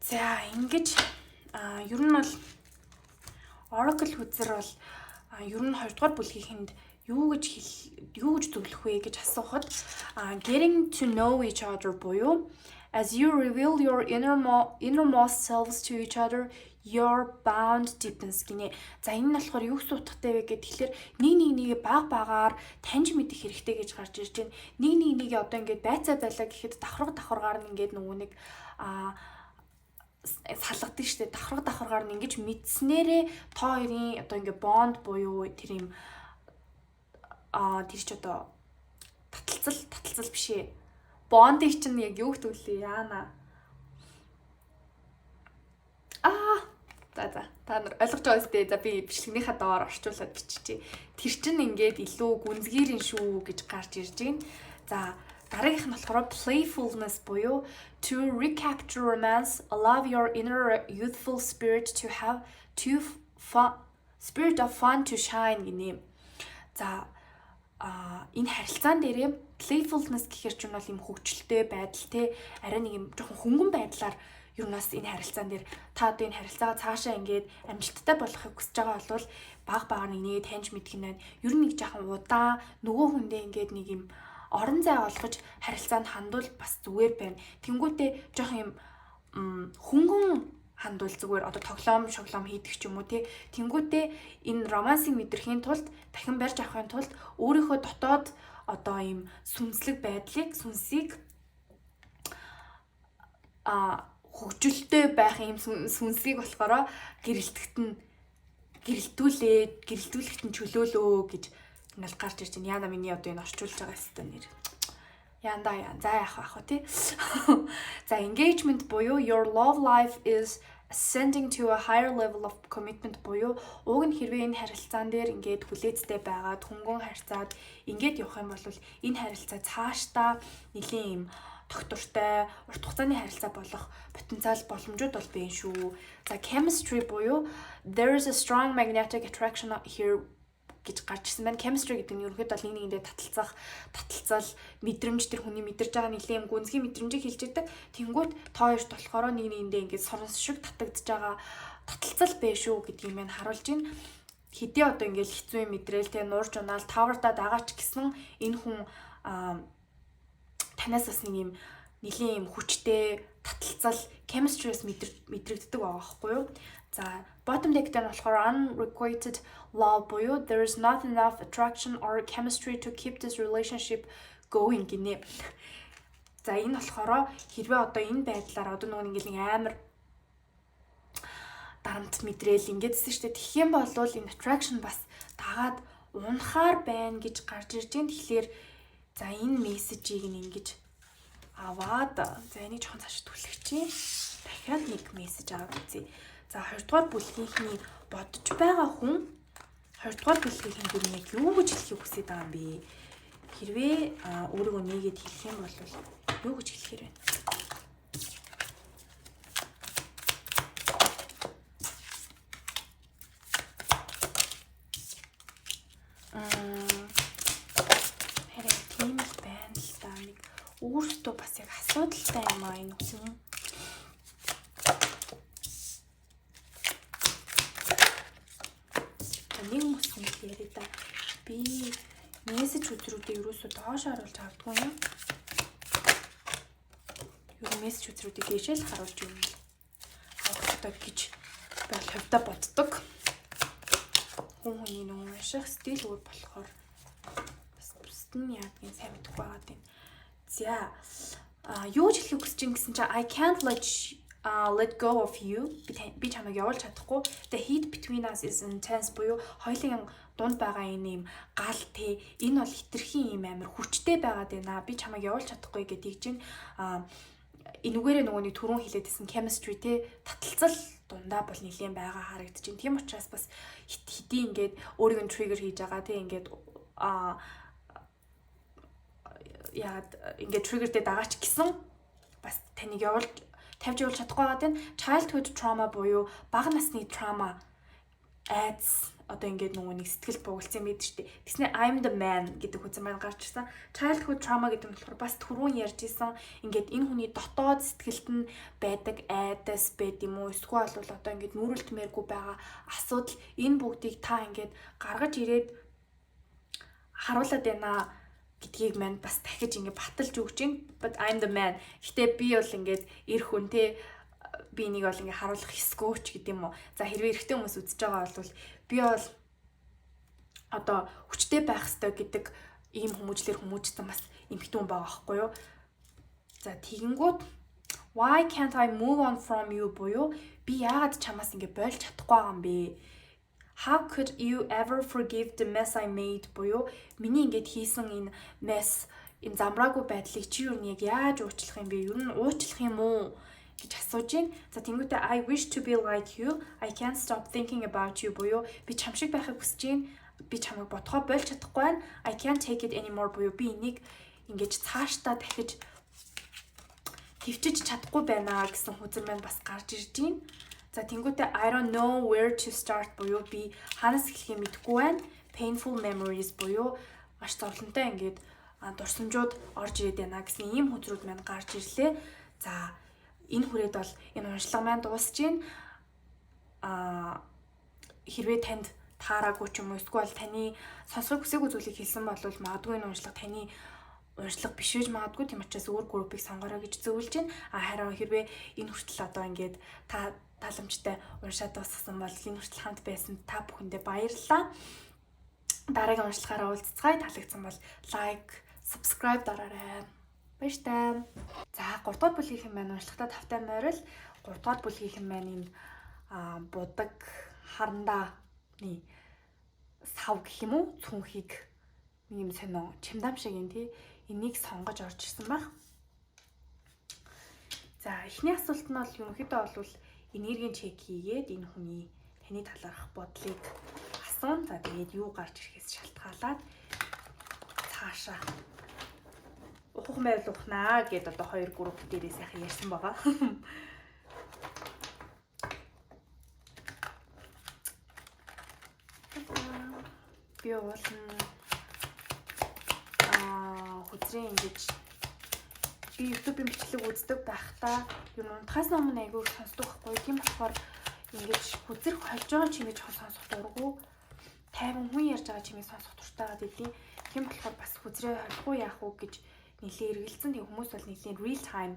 За ингэж ер нь бол Oracle үзэр бол ер нь 2 дугаар бүлгийнхэнд юу гэж зөвлөх вэ гэж асуухад getting to know each other буюу as you reveal your innermost selves to each other your bond deepens гинэ. За энэ нь болохоор юу суудахтай вэ гэхээр нэг багаар таньж мэдэх хэрэгтэй гэж гарч ирж байна. Нэг одоо ингээд байцаа байлаа гэхэд давхаргаар нь ингээд нөгөө нэг салгадаг штэ давхаргаар нь ингэж мэдснээрээ тоо хоёрын одоо ингээ бонд буюу тэр юм тэр ч одоо таталцал биш ээ. Бондыг чинь яг юу гэдүүлээ яана. За та нар ойлгож байгаа үстэй. За би бичлэгнийхаа доор орчуулад биччихье. Тэр чинь ингээд илүү гүнзгийрэн шүү гэж гарч ирж байна. За дараагийнх нь болохоор playfulness буюу to recapture romance, allow your inner youthful spirit to have spirit of fun to shine гинэ. За энэ харилцаан дээрээ playfulness гэхэр чинь бол юм хөвгчлөлтэй байдал те арай нэг юм жоохон хөнгөн байдлаар ер нь бас энэ харилцаан дээр та одоо энэ харилцаагаа цаашаа ингээд амжилттай болохыг хүсэж байгаа бол баг нэг таньж мэдэх нь ер нь нэг жоохон удаан нөгөө хүндээ ингээд нэг юм орон зай олгож харилцаанд хандвал бас зүгээр байна. Тэнгүүтээ жоох юм хөнгөн хандвал зүгээр одоо тоглоом хийдэг ч юм уу тий. Тэнгүүтээ энэ романсыг мэдрэхийн тулд дахин барьж авахын тулд өөрийнхөө дотоод одоо юм сүнслэг сүнсийг хөгжилтэй байх юм сүнсийг болохоор гэрэлтүүлэхэд нь чөлөөлөө гэж ингээл гарч ирж байна. Яна миний одоо энэ орчуулж байгаа хэвээр нэр. За яах вэ тий. За engagement буюу your love life is ascending to a higher level of commitment буюу уг нь хэрвээ энэ харилцаан дээр ингээд хүлээцтэй байгаад хөнгөн харьцаад ингээд явах юм бол энэ харилцаа цаашдаа нэлийн юм доктортой урт хугацааны харилцаа болох потенциал боломжууд бол байна шүү. За chemistry буюу there is a strong magnetic attraction here гэж гарч ирсэн байна. Chemistry гэдэг нь ерөнхийдөө бол нэгэндээ таталцал мэдрэмж тэр хүний мэдэрж байгаа нэлийн гүнзгий мэдрэмжийг хэлж идэг. Тэнгүүт тоо хоёрт болохоор нэгэндээ ингээд сорнос шиг татагдж байгаа таталцал бэ шүү гэдгийг мань харуулж байна. Хэдий одоо ингээд хэцүү мэдрэл тэ нуурж унаал тавардаа дагаач гэсэн энэ хүн танаас бас нэг юм нэлийн юм хүчтэй таталцал chemistry-с мэдрэгддэг байгаа байхгүй юу? За bottom deck дээр болохоор unrequited love буюу there is not enough attraction or chemistry to keep this relationship going гинэ. За энэ болохоор хэрвээ одоо энэ байдлаар одоо нөгөө нэг амар дарамт мэдрээл ингэдсэн шүү дээ. Тэгэх юм бол энэ attraction бас дагаад унахаар байна гэж гарч ирж байна. Тэгэхээр за энэ мессежийг ингэж аваад за энийг жоохон цааш түлхчихье. Дахиад нэг мессеж аваад үзье. За 2 дугаар бүлгийнхний бодож байгаа хүн 2 дугаар бүлгийн гүр яг юу гэж хэлхийг хүсэж байгаа юм бэ? Хэрвээ өөрийгөө нэгээд хэлэх юм бол юу гэж хэлэхээр байна? Харин тийм л байна л да. Нэг өөртөө бас яг асуудалтай юм аа энэ хүн. Нэг хүмүүс нь яриа да. Би мессеж үзрүүдийг юусоо доош харуулж авдгүй юм. Юу мессеж үзрүүдийг дээшээ л харуулж юм. Авахдаг гэж бол хөвдө боддог. Хүний нэг унших стил өөр болохоор бас бусдын яадгийг сайн мэдэхгүй байгаа тийм. За юу ч хэлэх хүсэж гэсэн чинь I can't let go of you. Би чамайг явуулж чадахгүй. The heat between us is intense буюу хоёулын дунд байгаа энэ юм гал те энэ бол хитрхийн юм амар хүчтэй байгаад байна. Би чамайг явуулж чадахгүй гэдгийг чинь энүүгээрээ нөгөөний түрүүн хэлээдсэн chemistry те таталцал дундаа бол нэлийн байгаа харагдчихэв. Тийм учраас бас хэдий ингээд өөрийг нь trigger хийж байгаа те ингээд яагаад ингээд triggerтэй дагаач гэсэн бас таныг тавьж явуулж чадахгүй байгаа тийм childhood trauma буюу бага насны trauma айдас одоо ингээд нөгөө нэг сэтгэл бугалцсан мэд штэ. Тэснэ I'm the man гэдэг хүзэн маань гарч ирсэн. Childhood trauma гэдэг нь болохоор бас түрүүн ярьж исэн ингээд энэ хүний дотоод сэтгэлд нь байдаг айдас байд юм уу? Эсвэл бол одоо ингээд нүүрэлтмээргүй байгаа асуудал энэ бүгдийг та ингээд гаргаж ирээд харуулад байна гэдгийг маань бас дахиж ингээд баталж өгч юм. But I'm the man. Гэтэ би бол ингээд эр хүн те би энийг бол ингээд харуулах хэсгөөч гэдэг юм уу. За хэрвээ эрэгтэй хүмүүс үзэж байгаа бол би бол одоо хүчтэй байх ёстой гэдэг ийм хүмүүжлэн бас эмхтэн хүн байгаа байхгүй юу. За тэгэнгүүт why can't I move on from you буюу би яагаад чамаас ингээд болж чадахгүй байгаа юм бэ? How could you ever forgive the mess I made буюу миний ингээд хийсэн энэ mess энэ замраагүй байдлыг чи юу нэг яаж уучлах юм бэ? Юу н уучлах юм уу гэж асууж байна. За тэнгуүтээ I wish to be like you. I can't stop thinking about you буюу би чам шиг байхыг хүсэж байна. Би чамайг бодгоо болж чадахгүй байна. I can't take it anymore буюу би энийг ингэж цаашдаа дахиж төвчж чадахгүй байна гэсэн хүзэр маань бас гарч ирж байна. За тэнгуүтээ I don't know where to start буюу би ханаас эхлэхээ мэдэхгүй байна. Painful memories буюу маш зовлонтой ингээд дурсамжууд орж ирээд байна гэсэн ийм хүзрүүд маань гарч ирлээ. За энэ хүрээд бол энэ уншлага маань дуусж байна. Хэрвээ танд таараагүй ч юм уу эсвэл таны сонсох хүсээгүй зүйлийг хэлсэн бол магадгүй энэ уншлага таны уншлага биш байж магадгүй. Тийм учраас өөр группийг сонгороо гэж зөвлөж байна. Харин хэрвээ энэ хүртэл одоо ингээд та таламжтай уншаад дуусгасан бол энэ хүртэл хамт байсан та бүхэндээ баярлалаа. Дараагийн уншлагаараа уулзцгаая. Таалагдсан бол лайк, subscribe дараарай. Баяртай. За 3 дугаар бүлгийн маань уншлагатай тавтай морил 3 дугаар бүлгийн маань энэ будаг харандааны сав гэх юм уу цүнхийг юм сонио чимдам шиг юм тий энийг сонгож орж ирсэн баг. За эхний асуулт нь бол ерөнхийдөө бол энергийн чек хийгээд энэ хүний таны талаарх бодлыг асуун. За тэгээд юу гарч ирэхээс шалтгаалаад цаашаа ухах байвал ухнаа гэдээ одоо 2 групп дээрээ сайхан ярьсан байгаа. Би бол хүзрийн ингэж би YouTube-ийн бичлэг үздэг байхдаа юм унтахаас өмнө айгүй сонсдог байхгүй. Тийм болохоор ингэж хүзрэх холж байгаа чимээ жоохон сонсох дурггүй. Тайван хүн ярьж байгаа чимээ сонсох дуртай байгаа дэлийн. Тийм болохоор бас хүзрээ холихгүй яах уу гэж нэлийн эргэлзэн тийм хүмүүс бол нэлийн real time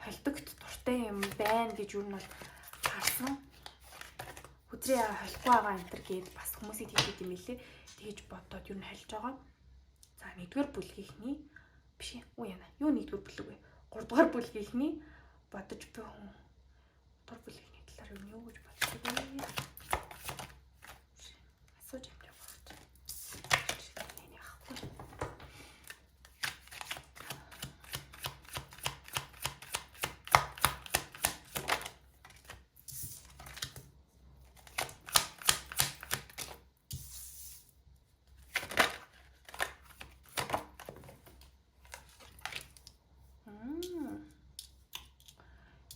холдогт дуртай юм байна гэж юу нь бол харсан. Өдрийн холихгүй байгаа энэ төр гээд бас хүмүүсийг хэлээд юм билээ. Тэгэж бодоод юу нь холж байгаа. За 1-р бүлгийнхний биш үү яана. Юу 1-р бүлэг вэ? 3-р бүлгийнхний бодож буй хүн. 3-р бүлгийнхний талаар юу гэж боддог вэ? Асууж юм яа.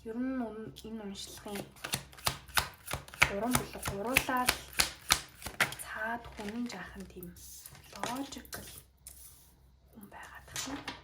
Ер нь энэ уншлагын 3 бүлэг гуруулаад цаад хүн жаахан тийм logical хүн байгаад байна.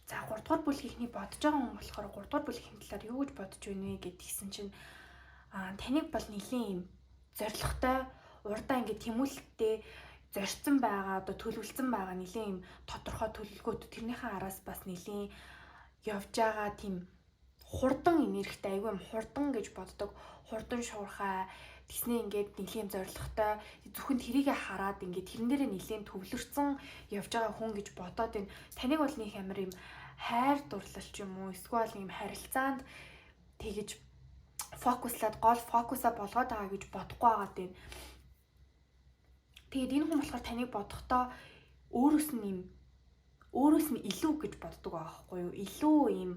За 3-р бүлгийнхний бодож байгаа хүн болохоор 3-р бүлгийн талаар юу гэж бодож байна вэ гэдгийгсэн чинь таныг бол нэлийн юм зоригтой урдаа ингээд тэмүүлэлттэй зорьсон байгаа одоо төлөвлөсөн байгаа нэлийн юм тодорхой төлөвлөгөөд тэрнийхээ араас бас нэлийн явж байгаа тийм хурдан энергитэй айгүй юм хурдан гэж боддог хурдан шуурхай тэгснээ ингээд нэлийн зоригтой зөвхөн тэрийгэ хараад ингээд тэрэн дээрээ нэлийн төвлөрсөн явж байгаа хүн гэж бодоод энэ таныг бол нэг амар юм хайр дурлал ч юм уу эсвэл юм харилцаанд тэгэж фокуслаад гол фокусаа болгоод байгаа гэж бодохгүй байгаа тийм. Тэгээд энэ хүн болохоор таныг бодохдоо өөрөөс нь илүү гэж боддог байгаа байхгүй юу? Илүү юм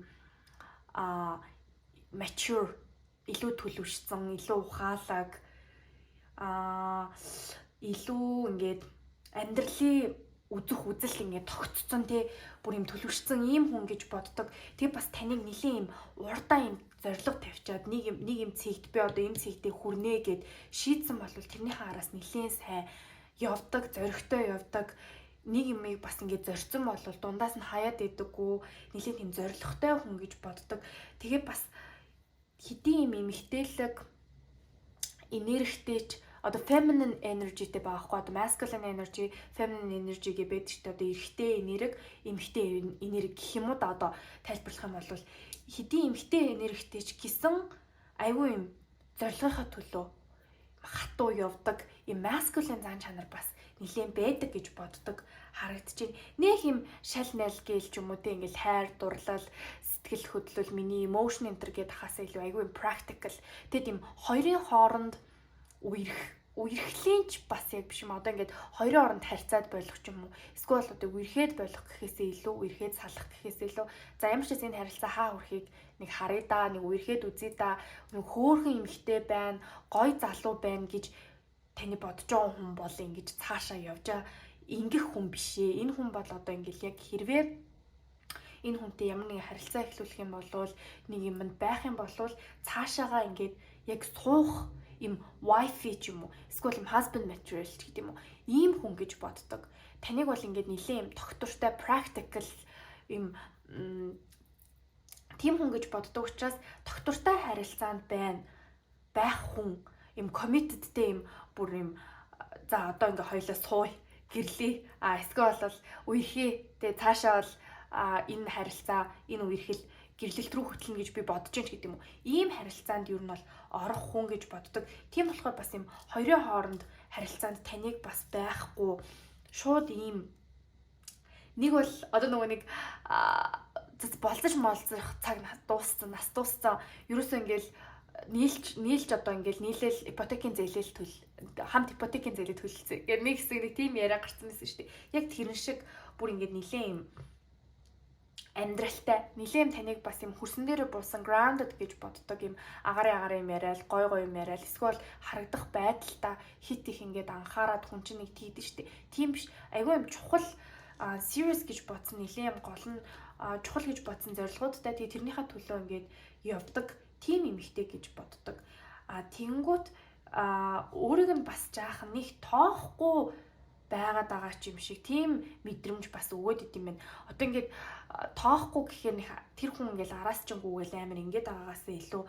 mature, илүү төлөвшсөн, илүү ухаалаг илүү ингээд амьдралын үзэх үзэл ингээд тогтцсон тий бүр юм төлөвшсөн ийм хүн гэж боддог. Тэгээ бас таныг нэлийн юм урдаа юм зориг тавьчаад нэг юм цэгт би одоо энэ цэгтээ хүрнэ гэд шийдсэн бол тэрнийхээ араас нэлийн сайн явдаг, зоригтой явдаг. Нэг юмыг бас ингээд зорьсон бол дундаас нь хаяад идэггүй нэлийн тийм зоригтой хүн гэж боддог. Тэгээ бас хэдийн юм эмхтэлэг энергитэйч одоо feminine energyтэй байгаа хгүй одоо masculine energy, feminine energy гэж байдаг шүү дээ. Одоо эрэгтэй энерги, эмэгтэй энерги гэх юм уу да одоо тайлбарлах юм бол хэдийн эмэгтэй энергитэйч гэсэн айгүй юм зорилгынхаа төлөө хатуу явдаг юм masculine зан чанар бас нэлээд байдаг гэж боддог харагдчихэв. Нэг юм шал найл гээл ч юм уу те ингээл хайр дурлал сэтгэл хөдлөл миний emotion enter гэдэг хасаа илүү айгүй practical тэгээд юм хоёрын хооронд үерхлийн ч бас яг биш юм одоо ингээд хоёрын хооронд харьцаад болох ч юм уу эсвэл одоо үерхэд болох гэхээсээ илүү үерхэд салах гэхээсээ илүү за ямар ч энэ харилцаа хаа хүрхийг нэг харъя да нэг үерхэд үзье да нэг хөөхөн эмхтэй байна гой залуу байна гэж таны бодож байгаа хүн бол ингэж цаашаа явж байгаа ингэх хүн биш ээ. Энэ хүн бол одоо ингээл яг хэрвээ энэ хүнтэй ямар нэгэн харилцаа эхлүүлэх юм бол нэг юмд байх юм бол цаашаагаа ингээд яг суух им wifi ч юм уу эсвэл им husband material ч гэдэг юм уу ийм хүн гэж боддог. Таныг бол ингээд нэлээд им тогтвортой practical им тийм хүн гэж боддог учраас тогтвортой харилцаанд байх хүн им committedтэй им бүр им за одоо ингээ хоёлаа сууя гэрлээ эсвэл бол үерхээ тэгээ цаашаа бол энэ харилцаа энэ үерхэл гэрлэлт рүү хөтлөнө гэж би бодож байна гэдэг юм уу. Ийм харилцаанд юу нь бол орох хүн гэж боддог. Тийм болохоор бас юм хоёрын хооронд харилцаанд таныг бас байхгүй шууд ийм нэг бол одоо нөгөө нэг болцож молцох цаг дууссан, нас дууссан. Ерөөсөө ингээл нийлж одоо ингээл нийлээл ипотекийн зээлэл хамт ипотекийн зээлэл төлөлцөө. Гэвь нэг хэсэг нэг тийм яриа гарсан байсан шүү дээ. Яг тэрэн шиг бүр ингээд нилээн юм амьдралтай нилээн таныг бас юм хөрсөн дээрээ буусан grounded гэж боддог юм агарын юм яриад гой юм яриад эсвэл харагдах байдалтай хит их ингээд анхаарад хүн чинь нэг тийдэн штэ. Тийм биш айгүй юм чухал serious гэж бодсон нэлийн юм гол нь чухал гэж бодсон зорилгоудтай тэгээ тэрнийхээ төлөө ингээд явдаг тийм эмэгтэй гэж боддог. Тэнгүүт өөрийг нь бас жаахан нэг тоохгүй байгаад байгаа ч юм шиг тийм мэдрэмж бас өгөөд идэм байна. Одоо ингээд тоохгүй гэхээр нэг тэр хүн ингээд араас ч гүгээл амар ингээд байгаагаас илүү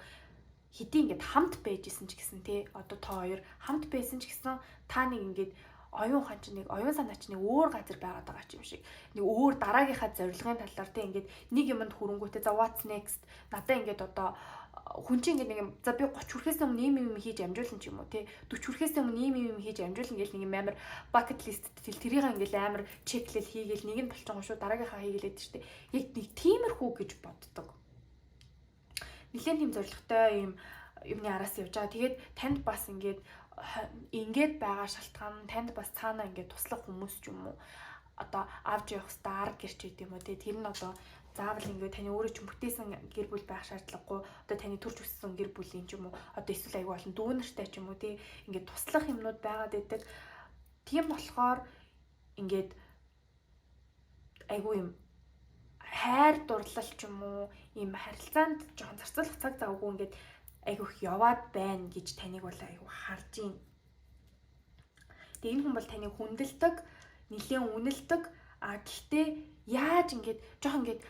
хэдий ингээд хамт байжсэн ч гэсэн тий одоо та хоёр хамт байсан ч гэсэн та нэг ингээд оюун ухаан чинь нэг оюун санаа чинь нэг өөр газар байгаад байгаа ч юм шиг нэг өөр дараагийнхаа зорилгын талаар тий ингээд нэг юмд хөрөнгөтэй за what's next надаа ингээд одоо хүн чинь ингээд нэг юм за би 30 хүрэхээс өмнө ийм юм хийж амжуулна ч юм уу тий 40 хүрэхээс өмнө ийм юм хийж амжуулна гэл нэг юм амар bucket list тэрийг ингээд амар чеклэл хийгээл нэг нь болчихгоо шүү дараагийнхаа хийгээд штэ яг нэг тиймэрхүү гэж боддог. Нилээн тийм зорилготой юмны араас явж байгаа. Тэгээд танд бас ингээд байгаа шалтгаан танд бас цаана ингээд туслах хүмүүс ч юм уу одоо авч явах стар гэрч гэдэг юм уу тэр нь одоо заавал ингээд таны өөрөө ч бүтээсэн гэр бүл байх шаардлагагүй одоо таны төрж өссөн гэр бүлийн ч юм уу одоо эсвэл аягүй болон дүү нартай ч юм уу тий ингээд туслах юмнууд байгаад байдаг. Тийм болохоор ингээд аягүй юм хайр дурлал ч юм уу ийм харилцаанд жоохон зарцуулах цаг завгүй ингээд айгүйх яваад байна гэж таныг бол айгүй харж байна. Тэгээ энэ хүн бол таныг хүндэлдэг, нэлээд үнэлдэг. Гэхдээ яаж ингээд жоохон ингээд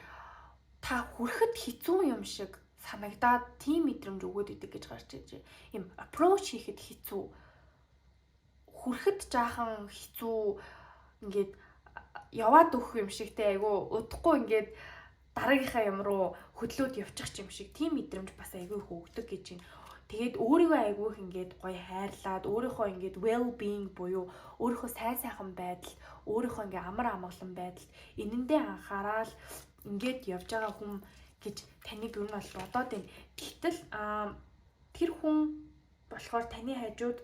та хүрэхэд хэцүү юм шиг санагдаад тийм мэдрэмж өгөөд идэг гэж гарч иж. Ийм approach хийхэд хэцүү. Хүрэхэд жаахан хэцүү ингээд яваад өгөх юм шиг те айгүй удахгүй ингээд дараагийнхаа юм руу хөдлөөд явчих юм шиг тийм мэдрэмж бас айгүй хөөгдөг гэж байна. Тэгээд өөрийгөө айгүйх ингээд гоё хайрлаад өөрийнхөө ингээд well being буюу өөрийнхөө сайн сайхан байдал, өөрийнхөө ингээд амар амгалан байдал энэндээ анхаарал ингээд явж байгаа хүн гэж таныг юу нь бол бодоод байна. Гэтэл тэр хүн болохоор таны хажууд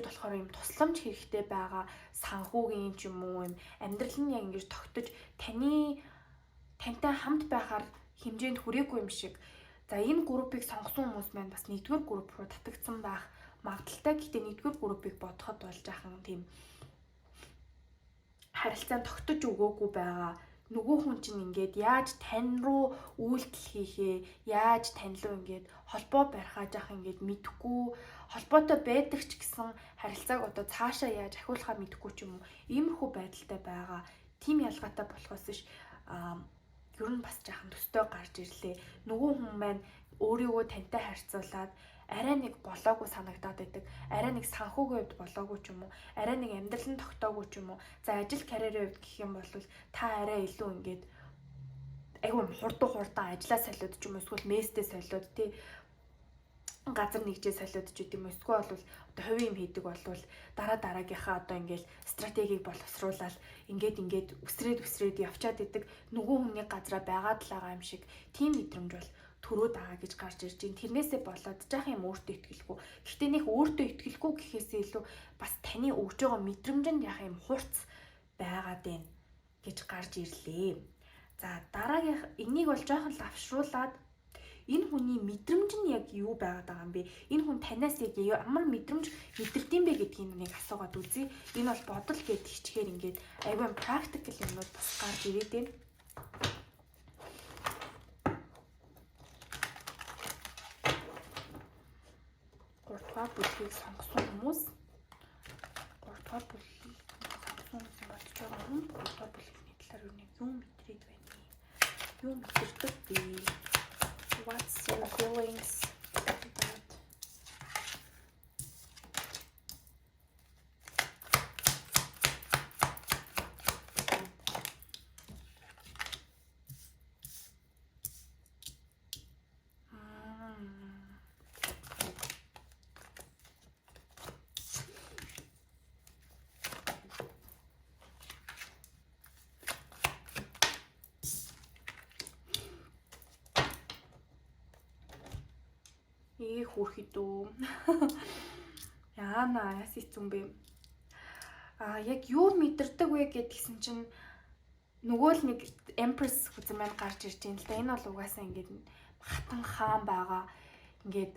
болохоор юм тусламж хэрэгтэй байгаа санхүүгийн ч юм уу юм амьдрал нь яг ингэж тогтож тантай хамт байхаар хэмжээнд хүрээгүй юм шиг. За энэ группийг сонгосон хүмүүс маань бас нэгдүгээр групп руу татагдсан байх магадaltaй. Гэхдээ нэгдүгээр группийг бодоход болж ахын тийм харилцаанд тогтож өгөөгүй байгаа. Нөгөө хүн чинь ингээд яаж тань руу үйлдэл хийхээ, яаж тань руу ингээд холбоо барихаа жаах ингээд мэдэхгүй, холбоотой байдаг ч гэсэн харилцааг одоо цаашаа яаж ахиулахаа мэдэхгүй ч юм уу. Иймэрхүү байдалтай байгаа. Тим ялгаатай болохоос биш ер нь бас жаахан төстэй гарч ирлээ. Нөгөө хүн маань өөрийгөө тантай харьцуулаад арай нэг болоогүй санагдаад байдаг. Арай нэг санхүүгийн хувьд болоогүй ч юм уу. Арай нэг амьдрал нь тогтоогүй ч юм уу. За ажил карьерийн хувьд гэх юм бол та арай илүү ингээд айгүй хурдан ажлаа солиод ч юм уу эсвэл местэй солиод тий газар нэгжээ солиод ч гэдэм юм. Эсвэл бол одоо хувийн юм хийдэг болвол дараагийнхаа одоо ингээд стратегийг боловсруулаад ингээд үсрээд явчаад идэг нөгөө хүний газараа байгаад л байгаа юм шиг тийм мэдрэмж бол төрөөд байгаа гэж гарч ирж байна. Тэрнээсээ болоод жаахан юм өөртөө итгэлгүй. Гэхдээ нэг өөртөө итгэлгүй гэхээсээ илүү бас таны өгж байгаа мэдрэмжинд яах юм хурц байгаад байна гэж гарч ирлээ. За дараагийнх энийг бол жаахан лавшруулад энэ хүний мэдрэмж нь яг юу байгаад байгаа юм бэ? Энэ хүн танаас яг ямар мэдрэмж мэдэрдэм бэ гэдгийг нэг асуугаад үзье. Энэ бол бодол гэдэг хичгээр ингээд айгүй практикл юмнууд бас гарч ирээд байна. Гуравдугаар бүлгийг сонгосон хүмүүс 3-дугаар бүлгийг сонгосон хүмүүс бодож байгаа юм. 3-дугаар бүлгийн талаар юу мэдрээд байна? Юу мэдэрдэг бэ? What's your feelings about? Хүүхдүү. Яана яс ийцэн бэ? Яг юу мэдэрдэг вэ гэдгийгсэн чинь нөгөө л нэг Empress хүзэн маань гарч ирж байна л да. Энэ бол угаасаа ингээд хатан хаан байгаа. Ингээд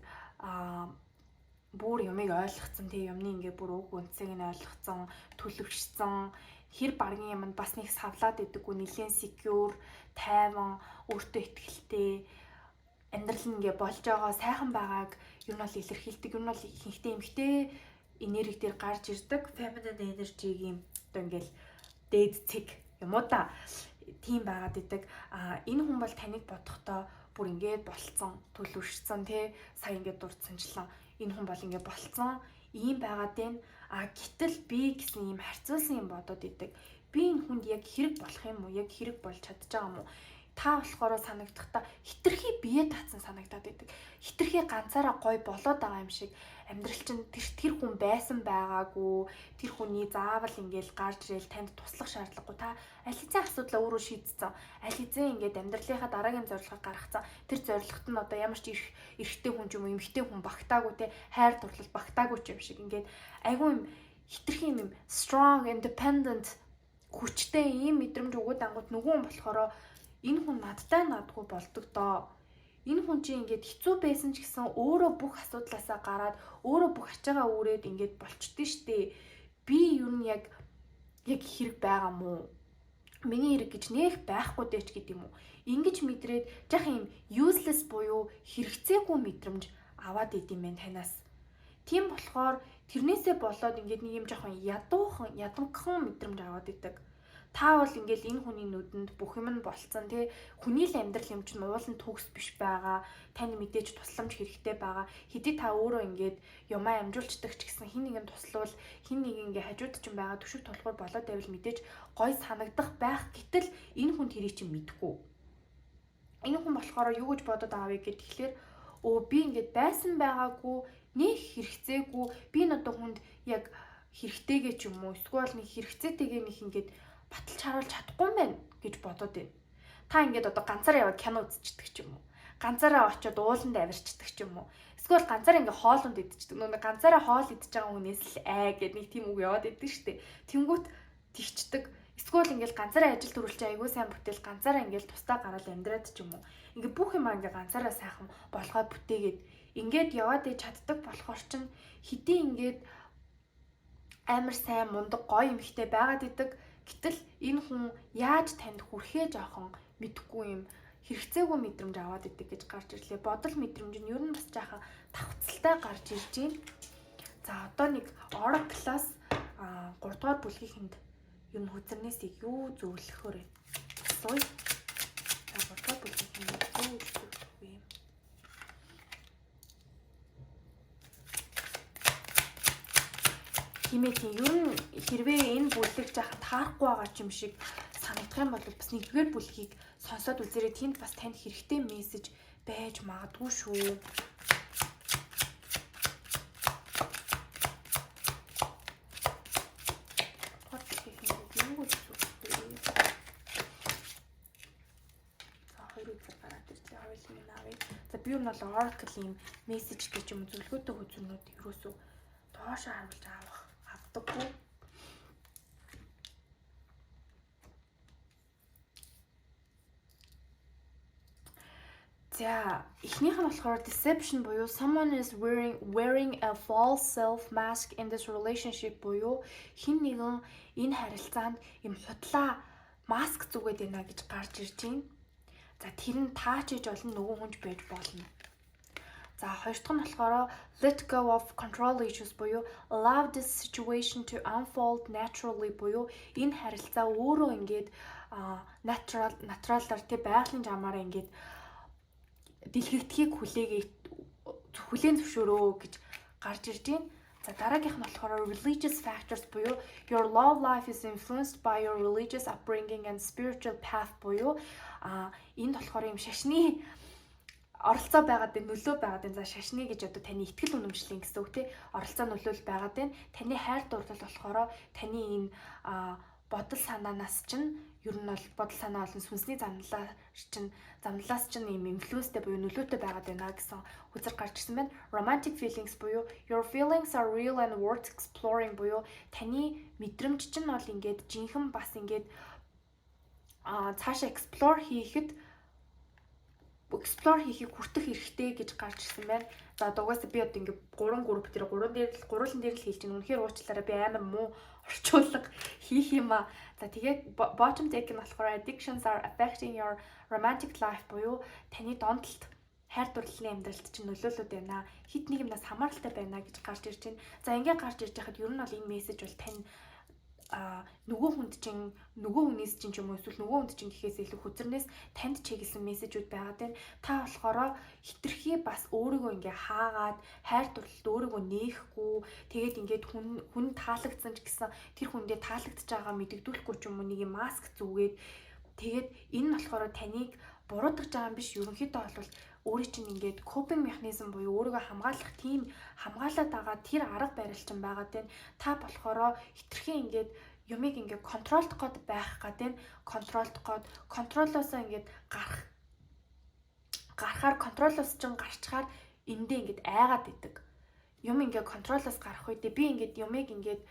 бүр юмыг ойлгоцсон тий юмны ингээд бүр уг үнцийг нь ойлгоцсон, төлөвшсөн хэр баргийн юмд бас нэг савлаад идэггүй, нэлээд secure, тайван, өөртөө ихтэй амьдрал нь ингээ болж байгаа сайхан байгааг ер нь бол илэрхийлдэг. Ер нь бол ихэнхдээ эмгтэй энерги дээр гарч ирдэг. Feminine energy-гийн одоо ингээл дээд цэг юм уу та тийм байгаад идэг. Энэ хүн бол таныг бодохдоо бүр ингээд болцсон, төлөвшсөн тий сая ингээд дурдсанчлан энэ хүн бол ингээд болцсон ийм байгаад байна. Гэтэл би гэсэн ийм харьцуулсан юм бодоод идэг. Би энэ хүнд яг хэрэг болох юм уу? Яг хэрэг болж чадж байгаа юм уу? Та болохоор санагдахдаа хитрхи бие татсан санагдаад байдаг. Хитрхи ганцаараа гой болоод байгаа юм шиг амьдрал чинь тэр хүн байсан байгаагүй, тэр хүний заавал ингээл гарч ирэл танд туслах шаардлагагүй. Та аль хэзээ асуудлаа өөрөө шийдсэн. Аль хэзээ ингээд амьдралынхаа дараагийн зорилгыг гаргацсан. Тэр зорилгот нь одоо ямар ч эрэгтэй хүн ч юм уу, эмэгтэй хүн багтаагүй те хайр дурлал багтаагүй ч юм шиг ингээд айгүй юм хитрхи юм strong, independent хүчтэй ийм мэдрэмж өгөөд ангууд нөгөө хүн болохоор энэ хүн надтай наадгүй болдог доо. Энэ хүн чинь ингээд хэцүү байсан ч гэсэн өөрөө бүх асуудлаасаа гараад өөрөө бүх ачаагаа үүрээд ингээд болчдээ штэ. Би юу нь яг хэрэг байгаа мó? Миний хэрэг гэж нэх байхгүй дээч гэдэг юм уу? Ингиж мэдрээд жах юм useless буюу хэрэгцээгүй мэдрэмж аваад идэм байх танаас. Тийм болохоор тэрнээсээ болоод ингээд нэг юм жоохон ядуухан мэдрэмж аваад идэг. Та бол ингээл энэ хүний нүдэнд бүх юм нь болцсон тий хүний л амьдрал юм чинь уулын төгс биш байгаа. Тань мэдээж тусламж хэрэгтэй байгаа. Хэдий та өөрөө ингээд юмаа амжуулцдаг ч гэсэн хин нэгэн туславал хин нэг ингээ хажууд чинь байгаа төшөг толгойр болоод байвал мэдээж гой санагдах байх. Гэтэл энэ хүн тэрийг чинь мэдгүй. Энэ хүн болохоор юу гэж бодоод аавыг гэхээр би ингээд байсан байгаагүй нэг хэрэгцээгүй би энэ одоо хүнд яг хэрэгтэйгээ ч юм уу эсвэл нэг хэрэгцээтэйгээ нэг ингээд баталж харуулж чадахгүй юм байна гэж бодоод байна. Та ингээд одоо ганцаараа яваад кино үзчихдэг ч юм уу. Ганцаараа очиод ууланд авирчдаг ч юм уу. Эсвэл ганцаараа ингээд хоолунд идчихдэг. Нөгөө ганцаараа хоол идчихэж байгаа хүнээс л гэдэг нэг тийм үг яваад идэв штэ. Тэнгүүт тэгчдэг. Эсвэл ингээд ганцаараа ажил төрүүлчих айгуу сайн бүтээл ганцаараа ингээд тусдаа гараад амьдраад ч юм уу. Ингээд бүх юм ингээд ганцаараа сайхан болгоод бүтээгээд ингээд яваад чаддаг болохоор чин хэдий ингээд амар сайн мундаг гоё юм ихтэй байгаад идэг. Гэтэл энэ хүн яаж танд хүрхээ жоохон мэдхгүй юм хэрэгцээгүй мэдрэмж аваад идэг гэж гарч ирлээ. Бодол мэдрэмж нь ер нь бас жаахан давхцалтай гарч ирж байна. За одоо нэг Oracle-аас 3 дугаар бүлгийнхэнд ер нь хүзэрнээсийг юу зөвлөхөөр вэ? Асууя. За 3 дугаар бүлгийнхэнд юу зөвлөх вэ? Химээний ер нь хэрвээ энэ бүлэг жаахан таарахгүй байгаа юм шиг санагдах юм бол бас нэгдүгээр бүлгийг сонсоод үзээрэй. Тэнд бас танд хэрэгтэй мессеж байж магадгүй шүү. За би нь бол Oracle-ийн мессеж гэж юм зөвлөгөөтэй хүзүүнүүд ерөөсөө доошоо харуулж авах авдаггүй. За эхнийх нь болохоор deception буюу someone is wearing a false self mask in this relationship буюу хэн нэгэн энэ харилцаанд юм худлаа маск зүгээд байна гэж гарч ирж байна. За тэр нь таач иж олон нөгөө хүнж байж болно. За хоёр дахь нь болохоор let go of control issues буюу allow this situation to unfold naturally буюу энэ харилцаа өөрөө ингээд натуралаар тий байгалийн жамаараа ингээд дэлгэгдэхийг хүлээн зөвшөөрөө гэж гарч ирж байна. За дараагийнх нь болохоор religious factors буюу your love life is influenced by your religious upbringing and spiritual path буюу энд болохоор юм шашны оролцоо байгаад байна, нөлөө байгаад байна. За шашны гэж одоо таны итгэл үнэмшлийн гэсэн үг тий. Оролцоо нөлөөл байгаад байна. Таны хайр дурлал болохоор таны энэ бодол санаанаас чинь ер нь бол бодол санаа болон сүнсний замналаас чинь юм инфлюенстэй буюу нөлөөтэй байгаад байна гэсэн үзэр гарч ирсэн байна. Romantic feelings буюу your feelings are real and worth exploring буюу таны мэдрэмж чинь бол ингээд жинхэнэ бас ингээд цаашаа explore хийхийг хүртэх хэрэгтэй гэж гарч ирсэн байна. За угаасаа би одоо ингээ 3 групп дээр 3 дээр л хэлж байна. Үнэхээр уучлаарай би амар муу орчуулга хийх юм аа. За тэгээд bottom deck нь болохоор addictions are affecting your romantic life буюу таны донтолт хайр дурлалын амьдралд чинь нөлөөлөд байна. Хит нэг юмнаас хамааралтай байна гэж гарч ирж байна. За ингээ гарч ирж байхад ер нь бол энэ мессеж бол тань нөгөө хүнээс чинь ч юм уу эсвэл нөгөө хүнд чинь гэхээс илүү хүзрнээс танд чиглэсэн мессежүүд байгаад байна. Та болохоор хитрхи бас өөрийгөө ингээ хаагаад хайр дурлалд өөрийгөө нээхгүй тэгээд ингээд хүн таалагдсан ч гэсэн тэр хүндээ таалагдж байгаа мэдэгдүүлэхгүй ч юм уу нэг маск зүгээд тэгээд энэ нь болохоор таныг буруудах байгаа юм биш. Ерөнхийдөө бол өөрийн чинь ингээд coping mechanism буюу өөрийгөө хамгаалах тийм хамгаалаад байгаа тэр арга барил чинь байгаад байна. Та болохоор хитрхи ингээд юмыг ингээд контролдох гээд байх гэдэг контролдох гээд контролоосоо ингээд гарахаар контролоос чинь гарчхаар эндээ ингээд айгаад идэг. Юм ингээд контролоос гарах үедээ би ингээд юмыг ингээд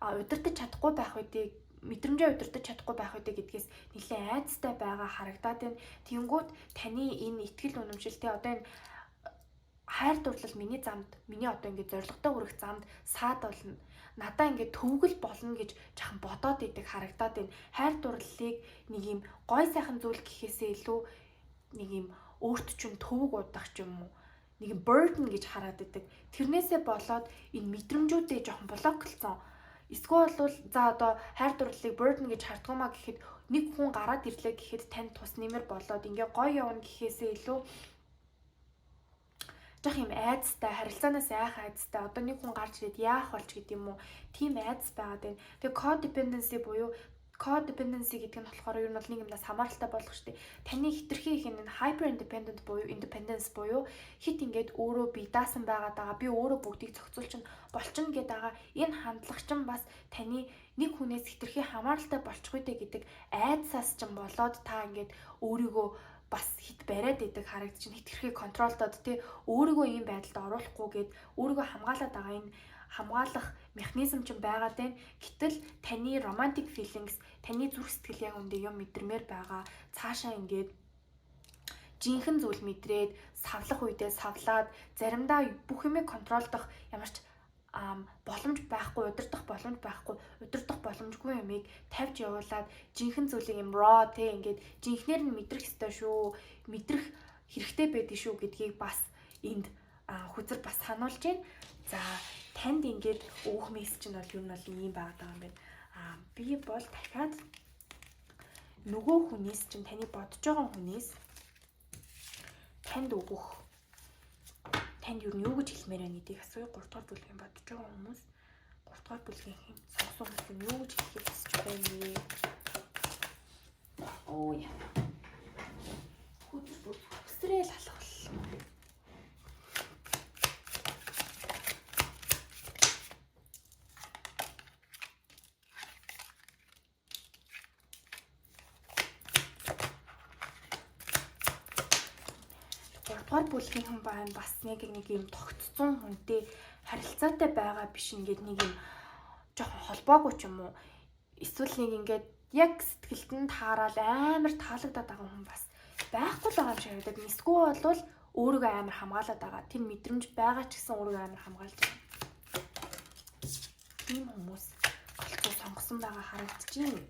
удирдах чадахгүй байх үедээ мэдрэмжээ удирдах чадахгүй байх үедээ гэдгээс нэлээд айцтай байгаа харагдаад байна. Тэнгүүт таны энэ ихтгэл үнэмшилтэй одоо энэ хайр дурлал миний одоо ингээд зоригтой хүрэх замд саад болно. Надаа ингээд төвгөл болно гэж жахан бодоод идэг харагдаад байна. Хайр дурлалыг нэг юм гой сайхан зүйл гэхээсээ илүү нэг юм өөрт чинь төвөг удах ч юм уу нэг юм burden гэж хараад идэг. Тэрнээсээ болоод энэ мэдрэмжүүдээ жахан блоклцсон. Эсвэл бол за одоо хайр дурлалыг burden гэж хардгуумаа гэхэд нэг хүн гараад ирлээ гэхэд танд тус нэмэр болоод ингээ гоё явна гэхээсээ илүү жах юм айцтай харилцаанаас айх айцтай одоо нэг хүн гарч ирээд яах болж гэдэг юм уу тийм айц байгаад байна. Тэгээ codependency гэдэг нь болохоор ер нь бол нэг юмнаас хамааралтай болох шүү дээ. Таны хитрхи их энэ hyper independent буюу independence буюу хит ингээд өөрөө би даасан байгаа би өөрөө бүгдийг зохицуулж болчихно гэдэг байгаа. Энэ хандлага чинь бас таны нэг хүнээс хитрхи хамааралтай болчих үедээ гэдэг айцаас чинь болоод та ингээд өөрийгөө бас хит бариад идэг харагдаж чинь хитрхи контролдод тий өөрийгөө ийм байдалд оруулахгүй гээд өөрийгөө хамгаалаад байгаа энэ хамгаалах механизм ч байгаад байна. Гэтэл таны romantic feelings, таны зүрх сэтгэл яг үндэ юм мэдэрмээр байгаа. Цаашаа ингээд жинхэнэ зүйл мэдрээд, савлах үедээ савлаад, заримдаа бүх юмыг контролдох ямар ч боломж байхгүй, удирдах боломжгүй юмыг тавьж явуулаад жинхэнэ зүйлийг юм raw тий ингээд жинхнэр нь мэдрэх ёстой шүү, мэдрэх хэрэгтэй байдаг шүү гэдгийг бас энд хүзэр бас сануулж байна. За танд ингээд өөх мессеж нь бол юу нь бол ийм байгаа юм байна. Би бол дахиад нөгөө хүнээс чинь таны бодож байгаа хүнээс танд өгөх танд юу гэж хэлмээр байна гэдгийг асууя. 3 дугаар бүлгийн бодож байгаа хүмүүс 3 дугаар бүлгийн сонгосон хүмүүс юу гэж хэлхийг хүсэж байна вэ? Оо яа. Хүсрээл алах бол. Гуравдугаар бүлгийн хүн байна бас нэг юм тогтцсон хүнтэй харилцаатай байгаа биш ингээд нэг юм жоохон холбоогүй ч юм уу эсвэл нэг ингээд яг сэтгэлд нь таарал амар таалагдаад байгаа хүн бас байхгүй л байгаа юм шиг харагдаад эсвэл бол өөрийгөө амар хамгаалаад байгаа тэр мэдрэмж байгаа ч гэсэн өөрийгөө амар хамгаалж байгаа тийм хүмүүс голцоо сонгосон байгаа харагдаж байна.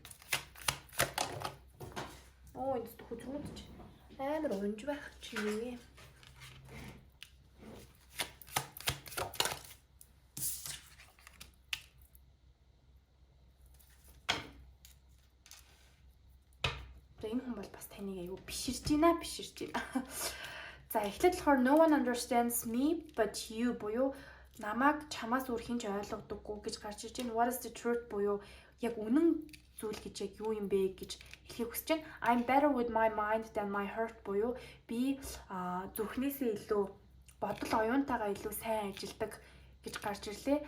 Оо энэ хүзрүүд ч амар унж байх чи. Энэ хүн бол бас таныг аягүй биширж байна. За эхлээд болохоор no one understands me but you буюу намайг чамаас өөр хинч ойлгодоггүй гэж гарч ирж байна. What is the truth буюу яг үнэн зүйл гэж яг юу юм бэ гэж хэлхийг хүсэж байна. I'm better with my mind than my heart буюу би зүрхнээсээ илүү бодол оюунтайгаа илүү сайн ажилдаг гэж гарч ирлээ.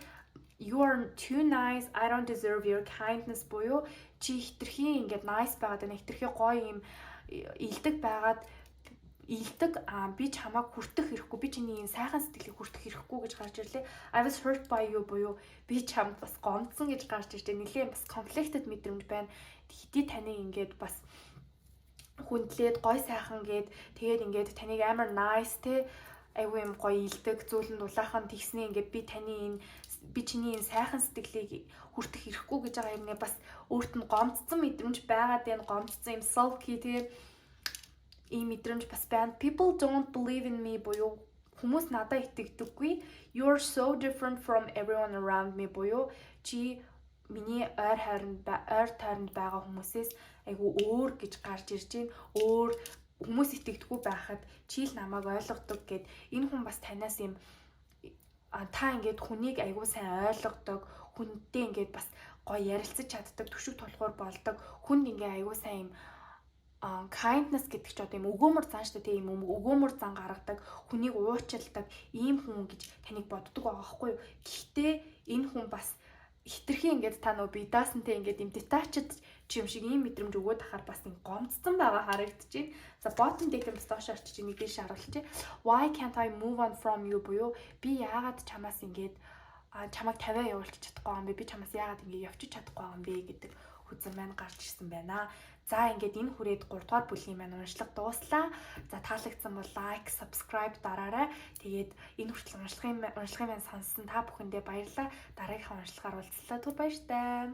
You are too nice, I don't deserve your kindness буюу чи хитрхи ингээд nice байгаад байна. Хитрхи гоё юм илдэг байгаад би чамайг хүртэх хэрэггүй. Би чиний сайхан сэтгэлийг хүртэх хэрэггүй гэж гарч ирлээ. I was hurt by you буюу би чамд бас гомдсон гэж гарч ирж байна. Нэлээд бас conflicted мэдрэмж байна. Хэдий таныг ингээд бас хүндлээд гой сайхан гээд тэгээд ингээд таныг амар nice те айгүй юм гоё илдэг, зөөлөнд улаахан тэгснээ ингээд би чиний энэ сайхан сэтгэлийг хүртэх ирэхгүй гэж байгаа юмнээ бас өөрт нь гомдсон мэдрэмж байгаад байна. Гомдсон юм sulky тийм ийм мэдрэмж бас байна. People don't believe in me буюу хүмүүс надад итгэдэггүй. You're so different from everyone around me буюу чи миний ойр тойронд байгаа хүмүүсээс айгүй өөр гэж гарч ирж байна. Өөр хүмүүс итгэдэггүй байхад чи л намайг ойлгодог гэд энэ хүн бас танаас юм та ингээд хүнийг айгүй сайн ойлгодог, хүнтэй ингээд бас гоё ярилцаж чаддаг, төшөг тулхуур болдог, хүнд ингээ айгүй сайн юм kindness гэдэг ч одоо юм өгөөмөр зан шүү дээ, тийм өгөөмөр зан гаргадаг, хүнийг уучилдаг ийм хүн гэж таныг боддог байгаа байхгүй юу. Гэхдээ энэ хүн бас хитрхи ингээд та нөө бидаасантай ингээд юм detached ч юм шиг ийм мэдрэмж өгөөд ахаар бас ин гомдсон байгаа харагдчихээн. За bottom date бас доош орчих нэг дэш харуулчих. Why can't I move on from you буюу би яагаад чамаас ингээд чамайг тавиа явуулчих чадахгүй юм бэ? Би чамаас яагаад ингээд явчих чадахгүй юм бэ гэдэг хүзэн маань гарч ирсэн байна. За ингээд энэ хүрээд 3 дугаар бүлгийн маань уншлага дууслаа. За таалагдсан бол лайк, subscribe дараарай. Тэгээд энэ хүртэл уншлагын маань сонссон та бүхэндээ баярлалаа. Дараагийнхаа уншлагаар уулзлаа. Түр баяртай.